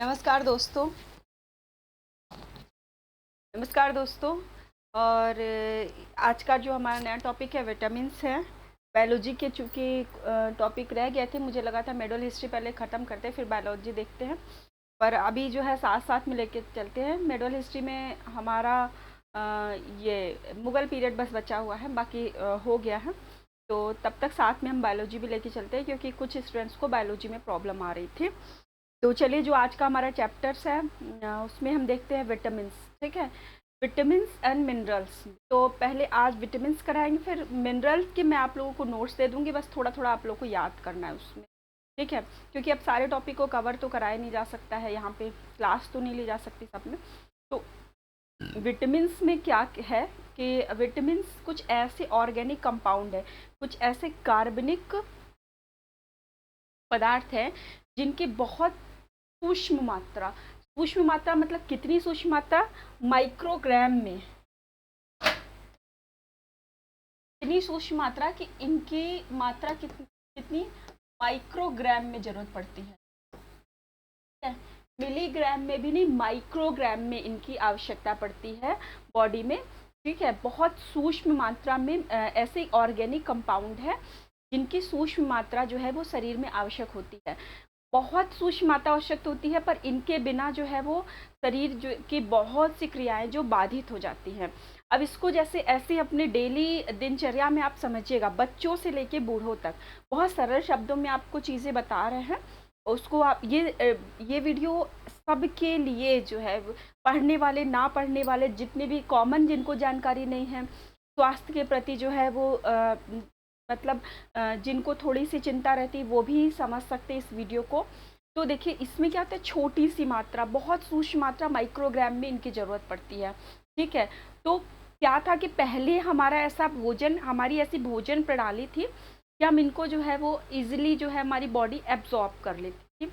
नमस्कार दोस्तों। नमस्कार दोस्तों। और आज का जो हमारा नया टॉपिक है विटामिन्स है। बायोलॉजी के चूँकि टॉपिक रह गए थे, मुझे लगा था मेडल हिस्ट्री पहले ख़त्म करते हैं फिर बायोलॉजी देखते हैं, पर अभी जो है साथ साथ में लेके चलते हैं। मेडल हिस्ट्री में हमारा ये मुग़ल पीरियड बस बचा हुआ है, बाकी हो गया है। तो तब तक साथ में हम बायोलॉजी भी लेके चलते हैं, क्योंकि कुछ स्टूडेंट्स को बायोलॉजी में प्रॉब्लम आ रही थी। तो चलिए, जो आज का हमारा चैप्टर्स है उसमें हम देखते हैं विटामिन्स। ठीक है, विटामिन्स एंड मिनरल्स। तो पहले आज विटामिन्स कराएंगे, फिर मिनरल्स के मैं आप लोगों को नोट्स दे दूंगी, बस थोड़ा थोड़ा आप लोगों को याद करना है उसमें। ठीक है, क्योंकि अब सारे टॉपिक को कवर तो कराया नहीं जा सकता है, यहाँ पे क्लास तो नहीं ली जा सकती सब में। तो विटामिन्स में क्या है कि विटामिन्स कुछ ऐसे ऑर्गेनिक कंपाउंड है, कुछ ऐसे कार्बनिक पदार्थ है जिनकी बहुत सूक्ष्म मात्रा मतलब कितनी सूक्ष्म मात्रा? माइक्रोग्राम में। इतनी सूक्ष्म मात्रा कि इनकी मात्रा कितनी माइक्रोग्राम में जरूरत पड़ती है। मिलीग्राम में भी नहीं, माइक्रोग्राम में इनकी आवश्यकता पड़ती है बॉडी में। ठीक है, बहुत सूक्ष्म मात्रा में ऐसे ऑर्गेनिक कंपाउंड है जिनकी सूक्ष्म मात्रा जो है वो शरीर में आवश्यक होती है। बहुत सूक्ष्म मात्रा आवश्यक होती है, पर इनके बिना जो है वो शरीर जो की बहुत सी क्रियाएं जो बाधित हो जाती हैं। अब इसको जैसे ऐसे अपने डेली दिनचर्या में आप समझिएगा, बच्चों से लेके बूढ़ों तक बहुत सरल शब्दों में आपको चीज़ें बता रहे हैं। उसको आप ये वीडियो सबके लिए जो है, पढ़ने वाले ना पढ़ने वाले, जितने भी कॉमन जिनको जानकारी नहीं है स्वास्थ्य के प्रति जो है वो मतलब जिनको थोड़ी सी चिंता रहती है वो भी समझ सकते हैं इस वीडियो को। तो देखिए, इसमें क्या होता है, छोटी सी मात्रा, बहुत सूक्ष्म मात्रा माइक्रोग्राम में इनकी ज़रूरत पड़ती है। ठीक है, तो क्या था कि पहले हमारा ऐसा भोजन, हमारी ऐसी भोजन प्रणाली थी कि हम इनको जो है वो इजीली जो है हमारी बॉडी एब्जॉर्ब कर लेती थी।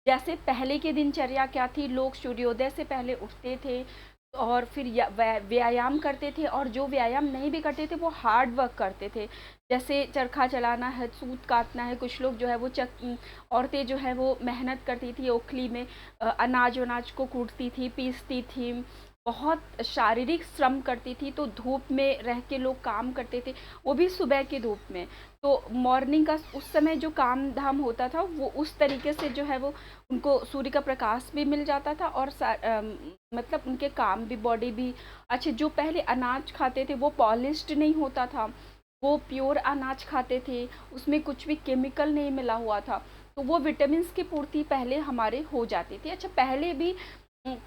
जैसे पहले की दिनचर्या क्या थी, लोग सूर्योदय से पहले उठते थे और फिर व्यायाम करते थे, और जो व्यायाम नहीं भी करते थे वो हार्ड वर्क करते थे। जैसे चरखा चलाना है, सूत काटना है, कुछ लोग जो है वो औरतें जो है वो मेहनत करती थी, ओखली में अनाज वनाज को कूटती थी, पीसती थी, बहुत शारीरिक श्रम करती थी। तो धूप में रह के लोग काम करते थे, वो भी सुबह की धूप में। तो मॉर्निंग का उस समय जो काम धाम होता था वो उस तरीके से जो है वो उनको सूर्य का प्रकाश भी मिल जाता था, और मतलब उनके काम भी, बॉडी भी अच्छे। जो पहले अनाज खाते थे वो पॉलिश्ड नहीं होता था, वो प्योर अनाज खाते थे, उसमें कुछ भी केमिकल नहीं मिला हुआ था। तो वो विटामिन की पूर्ति पहले हमारे हो जाती थी। अच्छा, पहले भी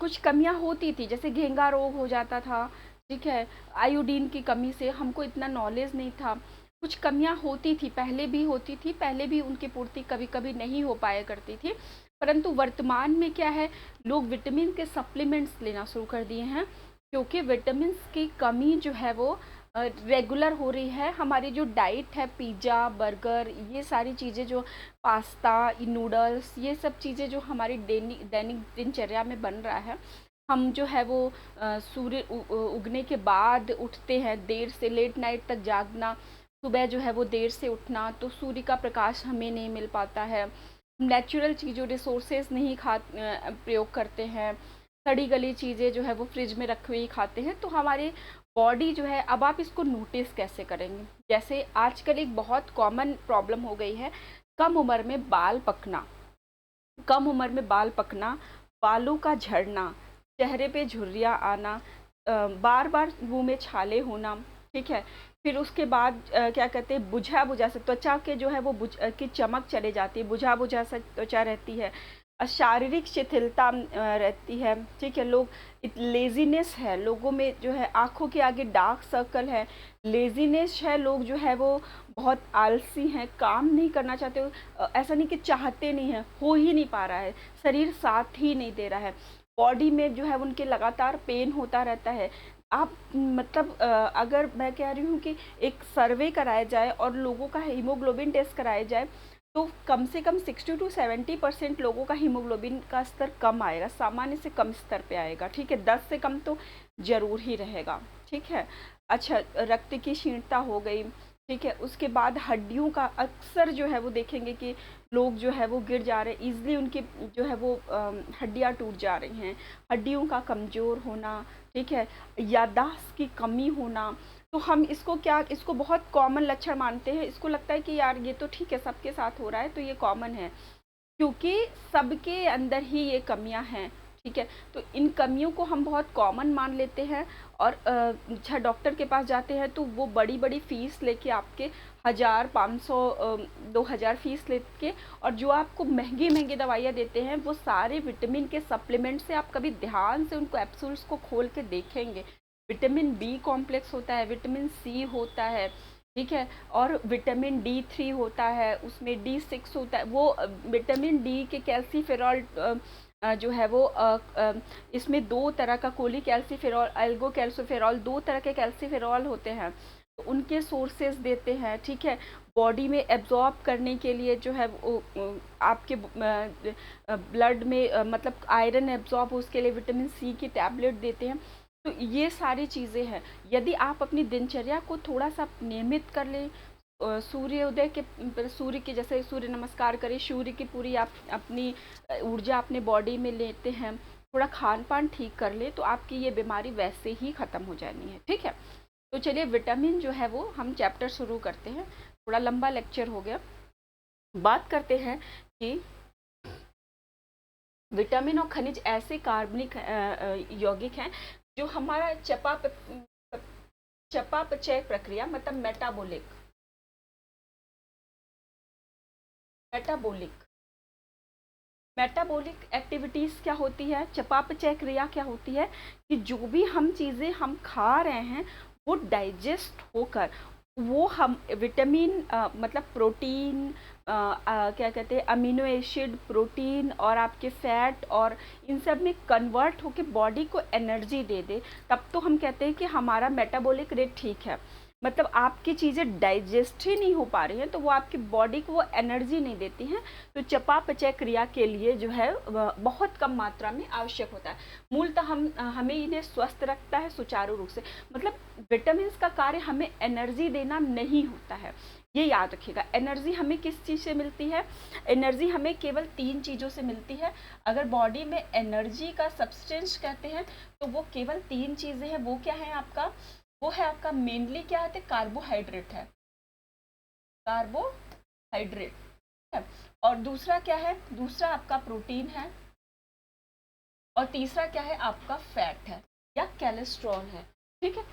कुछ कमियां होती थी, जैसे घेंगा रोग हो जाता था। ठीक है, आयोडीन की कमी से, हमको इतना नॉलेज नहीं था, कुछ कमियां होती थी, पहले भी होती थी, पहले भी उनकी पूर्ति कभी कभी नहीं हो पाया करती थी। परंतु वर्तमान में क्या है, लोग विटामिन के सप्लीमेंट्स लेना शुरू कर दिए हैं, क्योंकि विटामिन की कमी जो है वो रेगुलर हो रही है। हमारी जो डाइट है, पिज़्ज़ा, बर्गर, ये सारी चीज़ें, जो पास्ता, नूडल्स, ये सब चीज़ें जो हमारी दैनिक दिनचर्या में बन रहा है, हम जो है वो सूर्य उगने के बाद उठते हैं, देर से लेट नाइट तक जागना, सुबह जो है वो देर से उठना, तो सूर्य का प्रकाश हमें नहीं मिल पाता है। नेचुरल चीज़ों, रिसोर्सेज नहीं प्रयोग करते हैं, सड़ी गली चीज़ें जो है वो फ्रिज में रखी हुई खाते हैं। तो हमारे बॉडी जो है, अब आप इसको नोटिस कैसे करेंगे, जैसे आजकल एक बहुत कॉमन प्रॉब्लम हो गई है, कम उम्र में बाल पकना। कम उम्र में बाल पकना, बालों का झड़ना, चेहरे पे झुर्रियाँ आना, बार बार मुंह में छाले होना। ठीक है, फिर उसके बाद क्या कहते हैं, बुझा बुझा से त्वचा के जो है वो की चमक चले जाती है, बुझा बुझा सा त्वचा रहती है, शारीरिक शिथिलता रहती है। ठीक है, लोग लेजीनेस है लोगों में, जो है आंखों के आगे डार्क सर्कल है, लेजीनेस है, लोग जो है वो बहुत आलसी हैं, काम नहीं करना चाहते। ऐसा नहीं कि चाहते नहीं है, हो ही नहीं पा रहा है, शरीर साथ ही नहीं दे रहा है, बॉडी में जो है उनके लगातार पेन होता रहता है। आप मतलब अगर मैं कह रही हूँ कि एक सर्वे कराया जाए और लोगों का हीमोग्लोबिन टेस्ट कराया जाए, तो कम से कम 60 to 70% लोगों का हीमोग्लोबिन का स्तर कम आएगा, सामान्य से कम स्तर पे आएगा। ठीक है, 10 से कम तो जरूर ही रहेगा। ठीक है, अच्छा, रक्त की क्षीणता हो गई, ठीक है। उसके बाद हड्डियों का अक्सर जो है वो देखेंगे कि लोग जो है वो गिर जा रहे हैं, ईज़िली उनके जो है वो हड्डियाँ टूट जा रही हैं, हड्डियों का कमज़ोर होना, ठीक है, याददाश्त की कमी होना। तो हम इसको क्या, इसको बहुत कॉमन लक्षण मानते हैं, इसको लगता है कि यार ये तो ठीक है, सबके साथ हो रहा है तो ये कॉमन है, क्योंकि सबके अंदर ही ये कमियां हैं, ठीक है। तो इन कमियों को हम बहुत कॉमन मान लेते हैं और अच्छा डॉक्टर के पास जाते हैं तो वो बड़ी बड़ी फीस लेके आपके 1000 500 2000 फीस लेके, और जो आपको महंगी महंगी दवाइयाँ देते हैं वो सारे विटामिन के सप्लीमेंट से। आप कभी ध्यान से उनको एप्सूल्स को खोल के देखेंगे, विटामिन बी कॉम्प्लेक्स होता है, विटामिन सी होता है, ठीक है, और विटामिन डी 3 होता है, उसमें D6 होता है। वो विटामिन डी के कैल्सीफेरॉल जो है वो इसमें दो तरह का कोलीकैल्सीफेरॉल, एल्गो कैल्सीफेरॉल, दो तरह के कैल्सीफेरॉल होते हैं, तो उनके सोर्सेज देते हैं, ठीक है। बॉडी में एब्जॉर्ब करने के लिए जो है वो आपके ब्लड में मतलब आयरन एब्जॉर्ब हो उसके लिए विटामिन सी की टैबलेट देते हैं। तो ये सारी चीज़ें हैं। यदि आप अपनी दिनचर्या को थोड़ा सा नियमित कर लें, सूर्योदय के सूर्य के जैसे सूर्य नमस्कार करें, सूर्य की पूरी आप अपनी ऊर्जा अपने बॉडी में लेते हैं, थोड़ा खान पान ठीक कर ले तो आपकी ये बीमारी वैसे ही ख़त्म हो जानी है, ठीक है। तो चलिए विटामिन जो है वो हम चैप्टर शुरू करते हैं, थोड़ा लंबा लेक्चर हो गया। बात करते हैं कि विटामिन और खनिज ऐसे कार्बनिक यौगिक हैं जो हमारा चयापचय प्रक्रिया मतलब मेटाबॉलिक मेटाबॉलिक एक्टिविटीज़ क्या होती है, चयापचय क्रिया क्या होती है, कि जो भी हम चीज़ें हम खा रहे हैं वो डाइजेस्ट होकर वो हम विटामिन मतलब प्रोटीन क्या कहते हैं अमीनो एसिड, प्रोटीन और आपके फैट और इन सब में कन्वर्ट होकर बॉडी को एनर्जी दे दे, तब तो हम कहते हैं कि हमारा मेटाबॉलिक रेट ठीक है। मतलब आपकी चीज़ें डाइजेस्ट ही नहीं हो पा रही हैं तो वो आपकी बॉडी को वो एनर्जी नहीं देती हैं, तो चयापचय क्रिया के लिए जो है बहुत कम मात्रा में आवश्यक होता है। मूलतः हमें इन्हें स्वस्थ रखता है सुचारू रूप से। मतलब विटामिन का कार्य हमें एनर्जी देना नहीं होता है, ये याद रखिएगा। एनर्जी हमें किस चीज़ से मिलती है, एनर्जी हमें केवल 3 चीज़ों से मिलती है। अगर बॉडी में एनर्जी का सब्सटेंस कहते हैं तो वो केवल 3 चीज़ें हैं। वो क्या है आपका, वो है आपका मेनली क्या है, कार्बोहाइड्रेट है, कार्बोहाइड्रेट है। और दूसरा क्या है, दूसरा आपका प्रोटीन है, और तीसरा क्या है आपका फैट है या कोलेस्ट्रॉल है, ठीक है।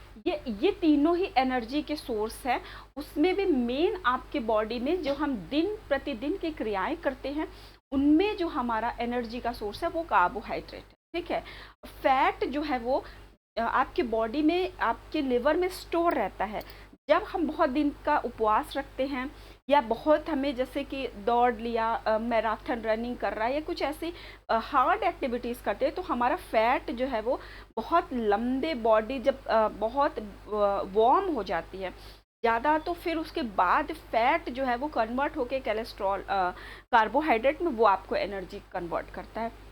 ये तीनों ही एनर्जी के सोर्स हैं। उसमें भी मेन आपके बॉडी में जो हम दिन प्रतिदिन की क्रियाएं करते हैं उनमें जो हमारा एनर्जी का सोर्स है वो कार्बोहाइड्रेट है, ठीक है। फैट जो है वो आपके बॉडी में आपके लिवर में स्टोर रहता है। जब हम बहुत दिन का उपवास रखते हैं या बहुत हमें जैसे कि दौड़ लिया, मैराथन रनिंग कर रहा है या कुछ ऐसी हार्ड एक्टिविटीज़ करते हैं तो हमारा फैट जो है वो बहुत लंबे बॉडी जब बहुत वार्म हो जाती है ज़्यादा, तो फिर उसके बाद फैट जो है वो कन्वर्ट होके कोलेस्ट्रॉल कार्बोहाइड्रेट में वो आपको एनर्जी कन्वर्ट करता है।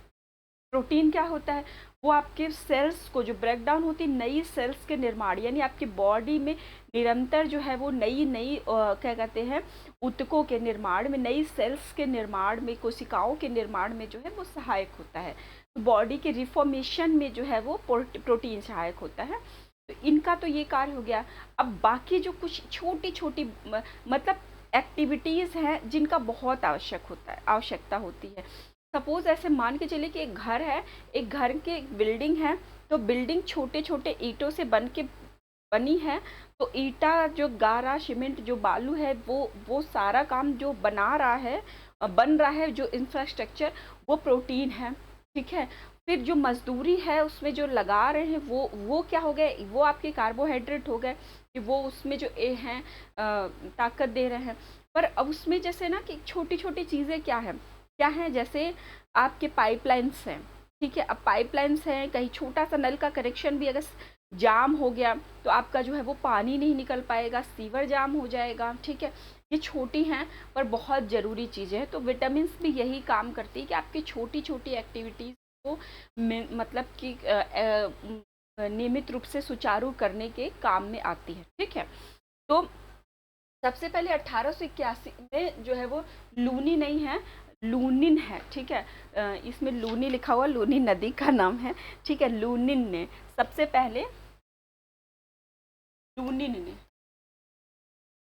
प्रोटीन क्या होता है, वो आपके सेल्स को जो ब्रेक डाउन होती है नई सेल्स के निर्माण, यानी आपकी बॉडी में निरंतर जो है वो नई क्या कहते हैं ऊतकों के निर्माण में, नई सेल्स के निर्माण में, कोशिकाओं के निर्माण में जो है वो सहायक होता है। तो बॉडी के रिफॉर्मेशन में जो है वो प्रोटीन सहायक होता है। तो इनका तो ये कार्य हो गया। अब बाकी जो कुछ छोटी छोटी मतलब एक्टिविटीज़ हैं जिनका बहुत आवश्यकता होती है। सपोज ऐसे मान के चलिए कि एक घर है, एक घर के एक बिल्डिंग है, तो बिल्डिंग छोटे छोटे ईंटों से बनी है, तो ईंटा जो गारा सीमेंट जो बालू है वो सारा काम जो बन रहा है जो इंफ्रास्ट्रक्चर वो प्रोटीन है, ठीक है। फिर जो मजदूरी है उसमें जो लगा रहे हैं वो क्या हो गए, वो आपके कार्बोहाइड्रेट हो गए कि वो उसमें जो हैं ताकत दे रहे हैं। पर अब उसमें जैसे ना कि छोटी छोटी चीज़ें क्या है, जैसे आपके पाइपलाइंस हैं, ठीक है। अब पाइपलाइंस हैं, कहीं छोटा सा नल का कनेक्शन भी अगर जाम हो गया तो आपका जो है वो पानी नहीं निकल पाएगा, सीवर जाम हो जाएगा, ठीक है। ये छोटी हैं पर बहुत ज़रूरी चीज़ें हैं। तो विटामिन भी यही काम करती है कि आपकी छोटी छोटी एक्टिविटीज़ को मतलब कि नियमित रूप से सुचारू करने के काम में आती है, ठीक है। तो सबसे पहले 1881 में जो है वो लूनी नहीं है, लूनिन है, ठीक है। इसमें लूनी लिखा हुआ, लूनी नदी का नाम है, ठीक है। लूनिन ने सबसे पहले, लूनिन ने,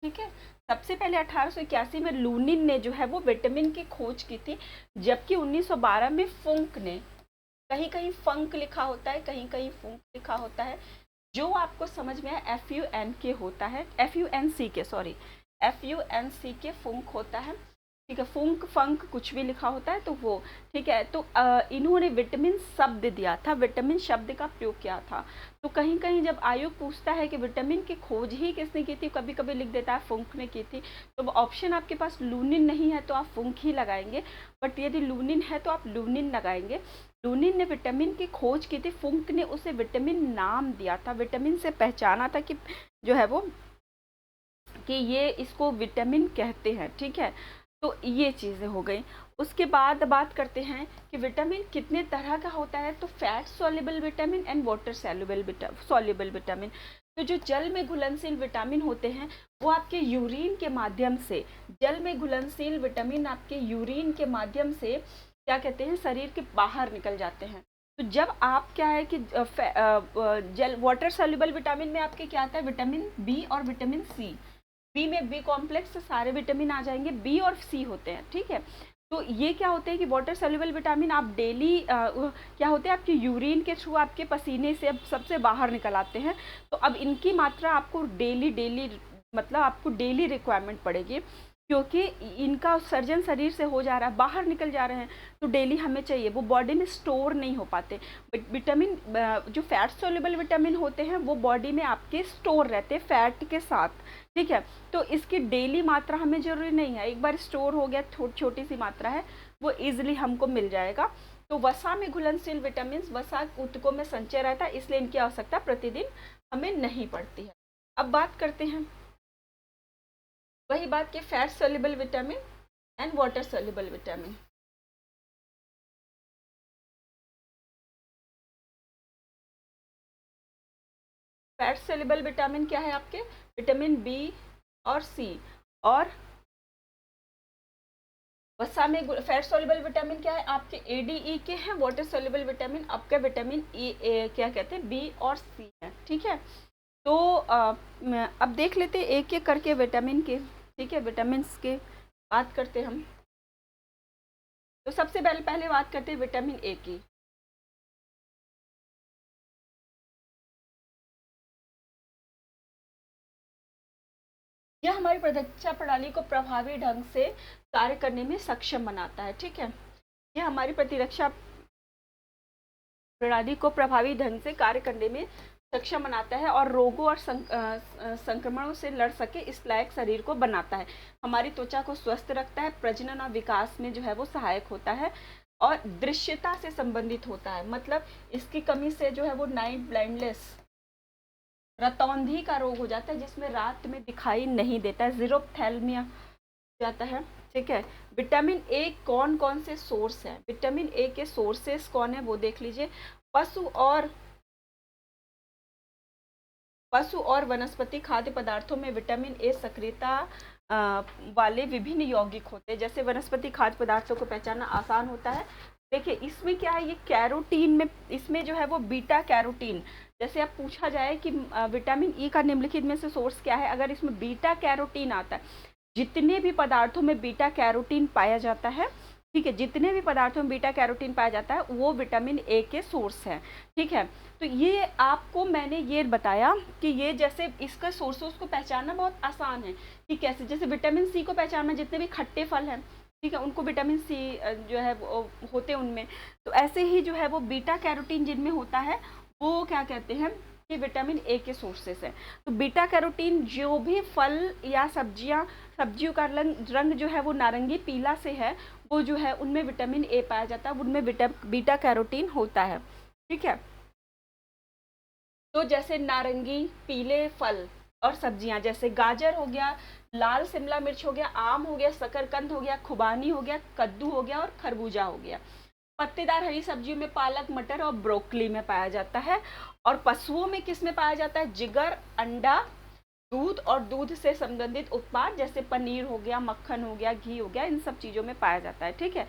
ठीक है, सबसे पहले 1881 में लूनिन ने जो है वो विटामिन की खोज की थी, जबकि 1912 में फुंक ने, कहीं कहीं फंक लिखा होता है, कहीं कहीं फुंक लिखा होता है, जो आपको समझ में है FUNK होता है, FUNCK सॉरी, FUNCK फुंक होता है, ठीक है। फुंक फंक कुछ भी लिखा होता है तो वो, ठीक है। तो इन्होंने विटामिन शब्द दिया था, विटामिन शब्द का प्रयोग किया था। तो कहीं कहीं जब आयोग पूछता है कि विटामिन की खोज ही किसने की थी, कभी कभी लिख देता है फुंक ने की थी, तो ऑप्शन आपके पास लूनिन नहीं है तो आप फुंक ही लगाएंगे, बट यदि लूनिन है तो आप लूनिन लगाएंगे। लूनिन ने विटामिन की खोज की थी, फुंक ने उसे विटामिन नाम दिया था, विटामिन से पहचाना था कि जो है वो, कि ये इसको विटामिन कहते हैं, ठीक है। तो ये चीज़ें हो गई। उसके बाद बात करते हैं कि विटामिन कितने तरह का होता है, तो fat soluble vitamin and water soluble vitamin. तो जो जल में घुलनशील विटामिन होते हैं वो आपके यूरिन के माध्यम से, जल में घुलनशील विटामिन आपके यूरिन के माध्यम से क्या कहते हैं, शरीर के बाहर निकल जाते हैं। तो जब आप क्या है कि जल वाटर सॉल्युबल विटामिन में आपके क्या आता है, विटामिन बी और विटामिन सी। बी में बी कॉम्प्लेक्स सारे विटामिन आ जाएंगे, बी और सी होते हैं, ठीक है। तो ये क्या होते हैं कि वाटर सॉल्युबल विटामिन आप डेली क्या होते हैं, आपके यूरिन के थ्रू, आपके पसीने से अब सबसे बाहर निकल आते हैं। तो अब इनकी मात्रा आपको डेली मतलब आपको डेली रिक्वायरमेंट पड़ेगी, क्योंकि इनका उत्सर्जन शरीर से हो जा रहा है, बाहर निकल जा रहे हैं, तो डेली हमें चाहिए, वो बॉडी में स्टोर नहीं हो पाते। विटामिन जो फैट सोल्यूबल विटामिन होते हैं वो बॉडी में आपके स्टोर रहते हैं फैट के साथ, ठीक है। तो इसकी डेली मात्रा हमें जरूरी नहीं है, एक बार स्टोर हो गया, छोटी सी मात्रा है, वो इजिली हमको मिल जाएगा। तो वसा में घुलनशील विटामिन वसा ऊतकों में संचय रहता है, इसलिए इनकी आवश्यकता प्रतिदिन हमें नहीं पड़ती है। अब बात करते हैं वही बात कि fat soluble vitamin and water soluble vitamin. Fat soluble vitamin क्या है आपके, विटामिन बी और सी, और वसा में फैट सोल्युबल विटामिन क्या है आपके ADE के हैं, वाटर सोल्युबल विटामिन आपका विटामिन क्या कहते हैं बी और सी है, ठीक है। तो अब देख लेते हैं एक एक करके विटामिन के, ठीक है, विटामिन के बात करते हैं हम। तो सबसे पहले बात करते हैं विटामिन ए की। यह हमारी प्रतिरक्षा प्रणाली को प्रभावी ढंग से कार्य करने में सक्षम बनाता है, ठीक है। यह हमारी प्रतिरक्षा प्रणाली को प्रभावी ढंग से कार्य करने में सक्षम बनाता है और रोगों और संक्रमणों से लड़ सके इस लायक शरीर को बनाता है। हमारी त्वचा को स्वस्थ रखता है, प्रजनन और विकास में जो है वो सहायक होता है और दृश्यता से संबंधित होता है। मतलब इसकी कमी से जो है वो नाइट ब्लाइंडनेस, रतौंधी का रोग हो जाता है, जिसमें रात में दिखाई नहीं देता है, जीरोप्थेल्मिया जाता है, ठीक है। विटामिन ए कौन कौन से सोर्स है, विटामिन ए के सोर्सेस कौन है वो देख लीजिए। पशु और वनस्पति खाद्य पदार्थों में विटामिन ए सक्रियता वाले विभिन्न यौगिक होते हैं। जैसे वनस्पति खाद्य पदार्थों को पहचानना आसान होता है। देखिए इसमें क्या है, ये कैरोटीन में, इसमें जो है वो बीटा कैरोटीन, जैसे अब पूछा जाए कि विटामिन ई का निम्नलिखित में से सोर्स क्या है, अगर इसमें बीटा कैरोटीन आता है, जितने भी पदार्थों में बीटा कैरोटीन पाया जाता है, ठीक है, जितने भी पदार्थों में बीटा कैरोटीन पाया जाता है वो विटामिन ए के सोर्स है, ठीक है। तो ये आपको मैंने ये बताया कि ये जैसे इसका सोर्सेस को पहचानना बहुत आसान है कि कैसे, जैसे विटामिन सी को पहचानना, जितने भी खट्टे फल हैं, ठीक है, उनको विटामिन सी जो है होते हैं उनमें, तो ऐसे ही जो है वो बीटा कैरोटीन जिनमें होता है वो क्या कहते हैं कि विटामिन ए के सोर्सेस है। तो बीटा कैरोटीन जो भी फल या सब्जियों का रंग जो है वो नारंगी पीला से है, वो जो है उनमें विटामिन ए पाया जाता है, उनमें बीटा कैरोटीन होता है, ठीक है। तो जैसे नारंगी पीले फल और सब्जियां, जैसे गाजर हो गया, लाल शिमला मिर्च हो गया, आम हो गया, शकरकंद हो गया, खुबानी हो गया, कद्दू हो गया और खरबूजा हो गया। पत्तेदार हरी सब्जियों में पालक, मटर और ब्रोकली में पाया जाता है। और पशुओं में किस में पाया जाता है, जिगर, अंडा, दूध और दूध से संबंधित उत्पाद जैसे पनीर हो गया, मक्खन हो गया, घी हो गया, इन सब चीज़ों में पाया जाता है। ठीक है,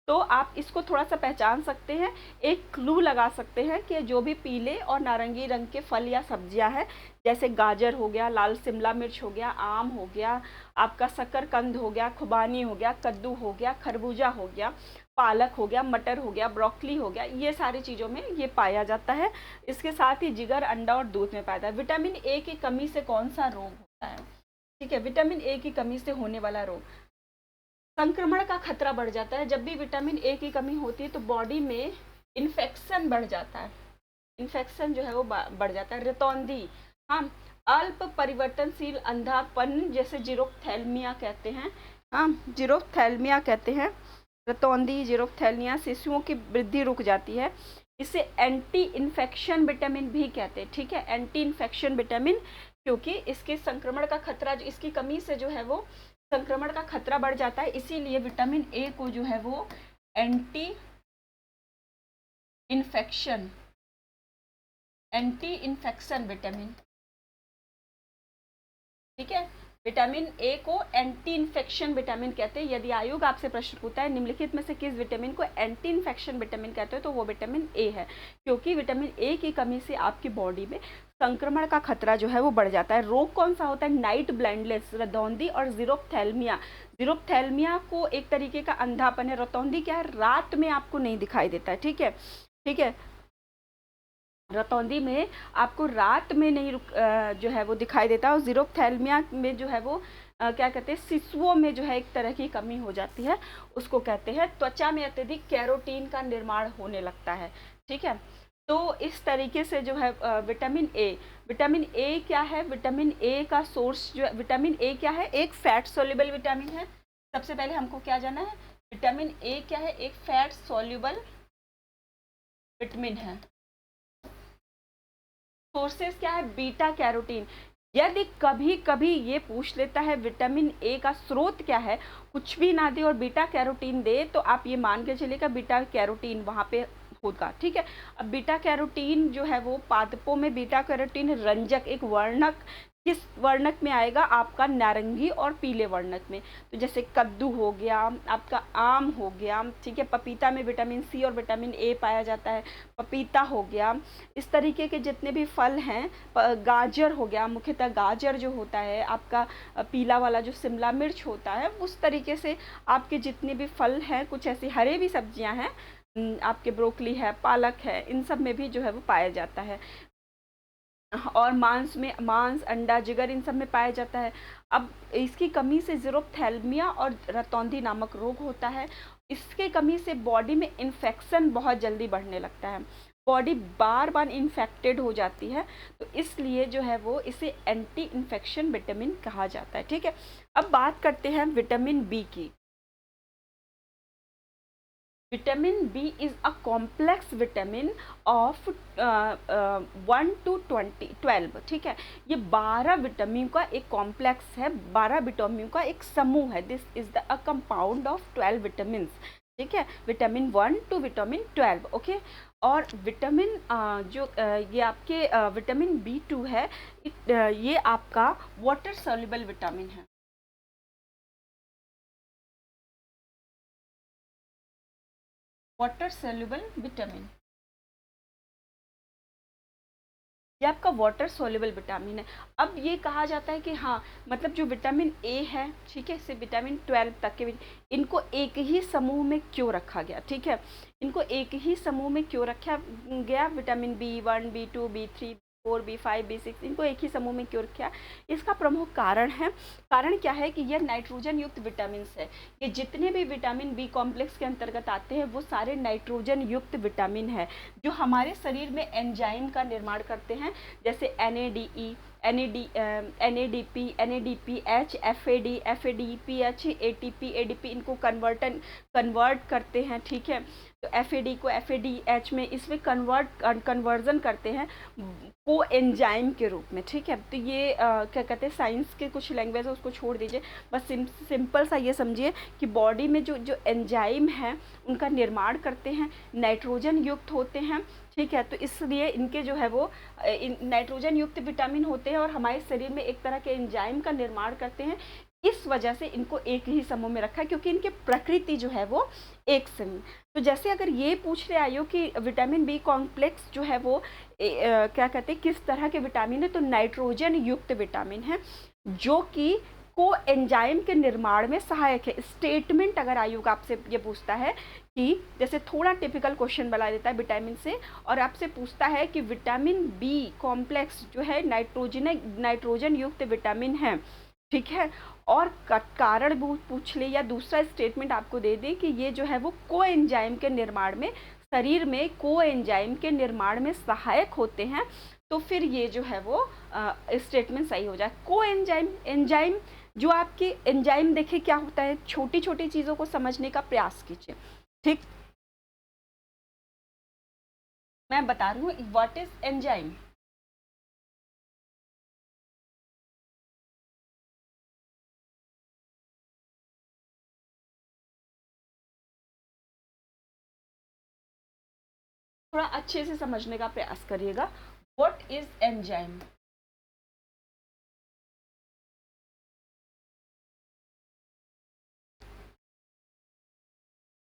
तो आप इसको थोड़ा सा पहचान सकते हैं, एक क्लू लगा सकते हैं कि जो भी पीले और नारंगी रंग के फल या सब्जियां हैं, जैसे गाजर हो गया, लाल शिमला मिर्च हो गया, आम हो गया, आपका शकरकंद हो गया, खुबानी हो गया, कद्दू हो गया, खरबूजा हो गया, पालक हो गया, मटर हो गया, ब्रोकली हो गया, ये सारी चीज़ों में ये पाया जाता है। इसके साथ ही जिगर, अंडा और दूध में पाया जाता है। विटामिन ए की कमी से कौन सा रोग होता है? ठीक है, विटामिन ए की कमी से होने वाला रोग, संक्रमण का खतरा बढ़ जाता है। जब भी विटामिन ए की कमी होती है तो बॉडी में इन्फेक्शन बढ़ जाता है, इन्फेक्शन जो है वो बढ़ जाता है। रतौंधी, हाँ, अल्प परिवर्तनशील अंधापन जैसे जीरोफ्थैल्मिया कहते हैं, हाँ, जीरोफ्थैल्मिया कहते हैं। रतौंधी, जीरोफ्थैल्मिया, शिशुओं की वृद्धि रुक जाती है। इसे एंटी इन्फेक्शन विटामिन भी कहते हैं। ठीक है, एंटी इन्फेक्शन विटामिन, क्योंकि इसके संक्रमण का खतरा, इसकी कमी से जो है वो संक्रमण का खतरा बढ़ जाता है, इसीलिए विटामिन ए को जो है वो एंटी इन्फेक्शन विटामिन, ठीक है, विटामिन ए को एंटी इन्फेक्शन विटामिन कहते हैं। यदि आयोग आपसे प्रश्न पूछता है निम्नलिखित में से किस विटामिन को एंटी इन्फेक्शन विटामिन कहते हैं, तो वो विटामिन ए है, क्योंकि विटामिन ए की कमी से आपकी बॉडी में संक्रमण का खतरा जो है वो बढ़ जाता है। रोग कौन सा होता है? नाइट ब्लाइंडनेस, रतौंधी और जीरोफ्थैल्मिया। जीरोफ्थैल्मिया को एक तरीके का अंधापन है, रतौंधी क्या है, रात में आपको नहीं दिखाई देता है। ठीक है, ठीक है, रतौंधी में आपको रात में नहीं जो है वो दिखाई देता, और जीरोफ्थैल्मिया में जो है वो क्या कहते हैं, शिशुओं में जो है एक तरह की कमी हो जाती है, उसको कहते हैं त्वचा में अत्यधिक कैरोटीन का निर्माण होने लगता है। ठीक है, तो इस तरीके से जो है विटामिन ए क्या है, विटामिन ए का सोर्स जो है, विटामिन ए क्या है, एक फैट सोल्यूबल विटामिन है। सबसे पहले हमको क्या जाना है, विटामिन ए क्या है, एक फैट सोल्यूबल विटामिन है। सोर्सेस क्या है, बीटा कैरोटीन। यदि कभी कभी ये पूछ लेता है विटामिन ए का स्रोत क्या है, कुछ भी ना दे और बीटा कैरोटीन दे, तो आप ये मान के चलिएगा बीटा कैरोटीन वहाँ पे होगा। ठीक है, अब बीटा कैरोटीन जो है वो पादपों में बीटा कैरोटीन रंजक, एक वर्णक, किस वर्णक में आएगा, आपका नारंगी और पीले वर्णक में। तो जैसे कद्दू हो गया, आपका आम हो गया, ठीक है, पपीता में विटामिन सी और विटामिन ए पाया जाता है, पपीता हो गया, इस तरीके के जितने भी फल हैं, गाजर हो गया, मुख्यतः गाजर जो होता है आपका पीला वाला, जो शिमला मिर्च होता है, उस तरीके से आपके जितने भी फल हैं, कुछ ऐसी हरे भी सब्जियां हैं, आपके ब्रोकली है, पालक है, इन सब में भी जो है वो पाया जाता है। और मांस, अंडा, जिगर, इन सब में पाया जाता है। अब इसकी कमी से जीरोफ्थैल्मिया और रतौंधी नामक रोग होता है। इसके कमी से बॉडी में इन्फेक्शन बहुत जल्दी बढ़ने लगता है, बॉडी बार बार इन्फेक्टेड हो जाती है, तो इसलिए जो है वो इसे एंटी इन्फेक्शन विटामिन कहा जाता है। ठीक है, अब बात करते हैं विटामिन बी की। Vitamin B is a complex vitamin of 1 to 12। ठीक है, ये 12 विटामिन का एक कॉम्प्लेक्स है, 12 विटामिन का एक समूह है। This is the a compound of 12 vitamin. ठीक है, विटामिन 1 to विटामिन 12। ओके, और विटामिन जो ये आपके विटामिन B2 है, ये आपका वाटर सॉल्युबल विटामिन है। वाटर सॉल्युबल विटामिन, ये आपका वाटर सॉल्युबल विटामिन है। अब ये कहा जाता है कि हाँ, मतलब जो विटामिन ए है, ठीक है, से विटामिन 12 तक के, इनको एक ही समूह में क्यों रखा गया? ठीक है, इनको एक ही समूह में क्यों रखा गया? Vitamin B1, B2, B3, B4, B5, B6, इनको एक ही समूह में क्यों रखा? इसका प्रमुख कारण क्या है कि यह नाइट्रोजन युक्त विटामिन है। ये जितने भी विटामिन बी कॉम्प्लेक्स के अंतर्गत आते हैं वो सारे नाइट्रोजन युक्त विटामिन है, जो हमारे शरीर में एंजाइम का निर्माण करते हैं, जैसे NADE, NADP, NADPH, FAD, FADPH, ATP, ADP, इनको कन्वर्ट करते हैं। ठीक है, तो FAD को FADH में, इसमें कन्वर्जन करते हैं को एंजाइम के रूप में। ठीक है, तो ये क्या कहते हैं, साइंस के कुछ लैंग्वेज है उसको छोड़ दीजिए, बस सिंपल सा ये समझिए कि बॉडी में जो एंजाइम है उनका निर्माण करते हैं, नाइट्रोजन युक्त होते हैं, ठीक है। तो इसलिए इनके जो है वो नाइट्रोजन युक्त विटामिन होते हैं और हमारे शरीर में एक तरह के एंजाइम का निर्माण करते हैं। इस वजह से इनको एक ही समूह में रखा है, क्योंकि इनके प्रकृति जो है वो एक समूह। तो जैसे अगर ये पूछ रहे आयो कि विटामिन बी कॉम्प्लेक्स जो है वो क्या कहते हैं किस तरह के विटामिन है, तो नाइट्रोजन युक्त विटामिन है जो कि को एंजाइम के निर्माण में सहायक है। स्टेटमेंट अगर आयोग आपसे ये पूछता है कि जैसे थोड़ा टिपिकल क्वेश्चन बना देता है विटामिन से, और आपसे पूछता है कि विटामिन बी कॉम्प्लेक्स जो है नाइट्रोजन युक्त विटामिन है, ठीक है, और कारण पूछ ले या दूसरा स्टेटमेंट आपको दे दे कि ये जो है वो कोएंजाइम के निर्माण में, शरीर में कोएंजाइम के निर्माण में सहायक होते हैं, तो फिर ये जो है वो स्टेटमेंट सही हो जाए। कोएंजाइम, एंजाइम जो आपके एंजाइम, देखे क्या होता है, छोटी छोटी चीज़ों को समझने का प्रयास कीजिए, ठीक। मैं बता रही हूँ व्हाट इज एंजाइम। थोड़ा अच्छे से समझने का प्रयास करिएगा। What is enzyme?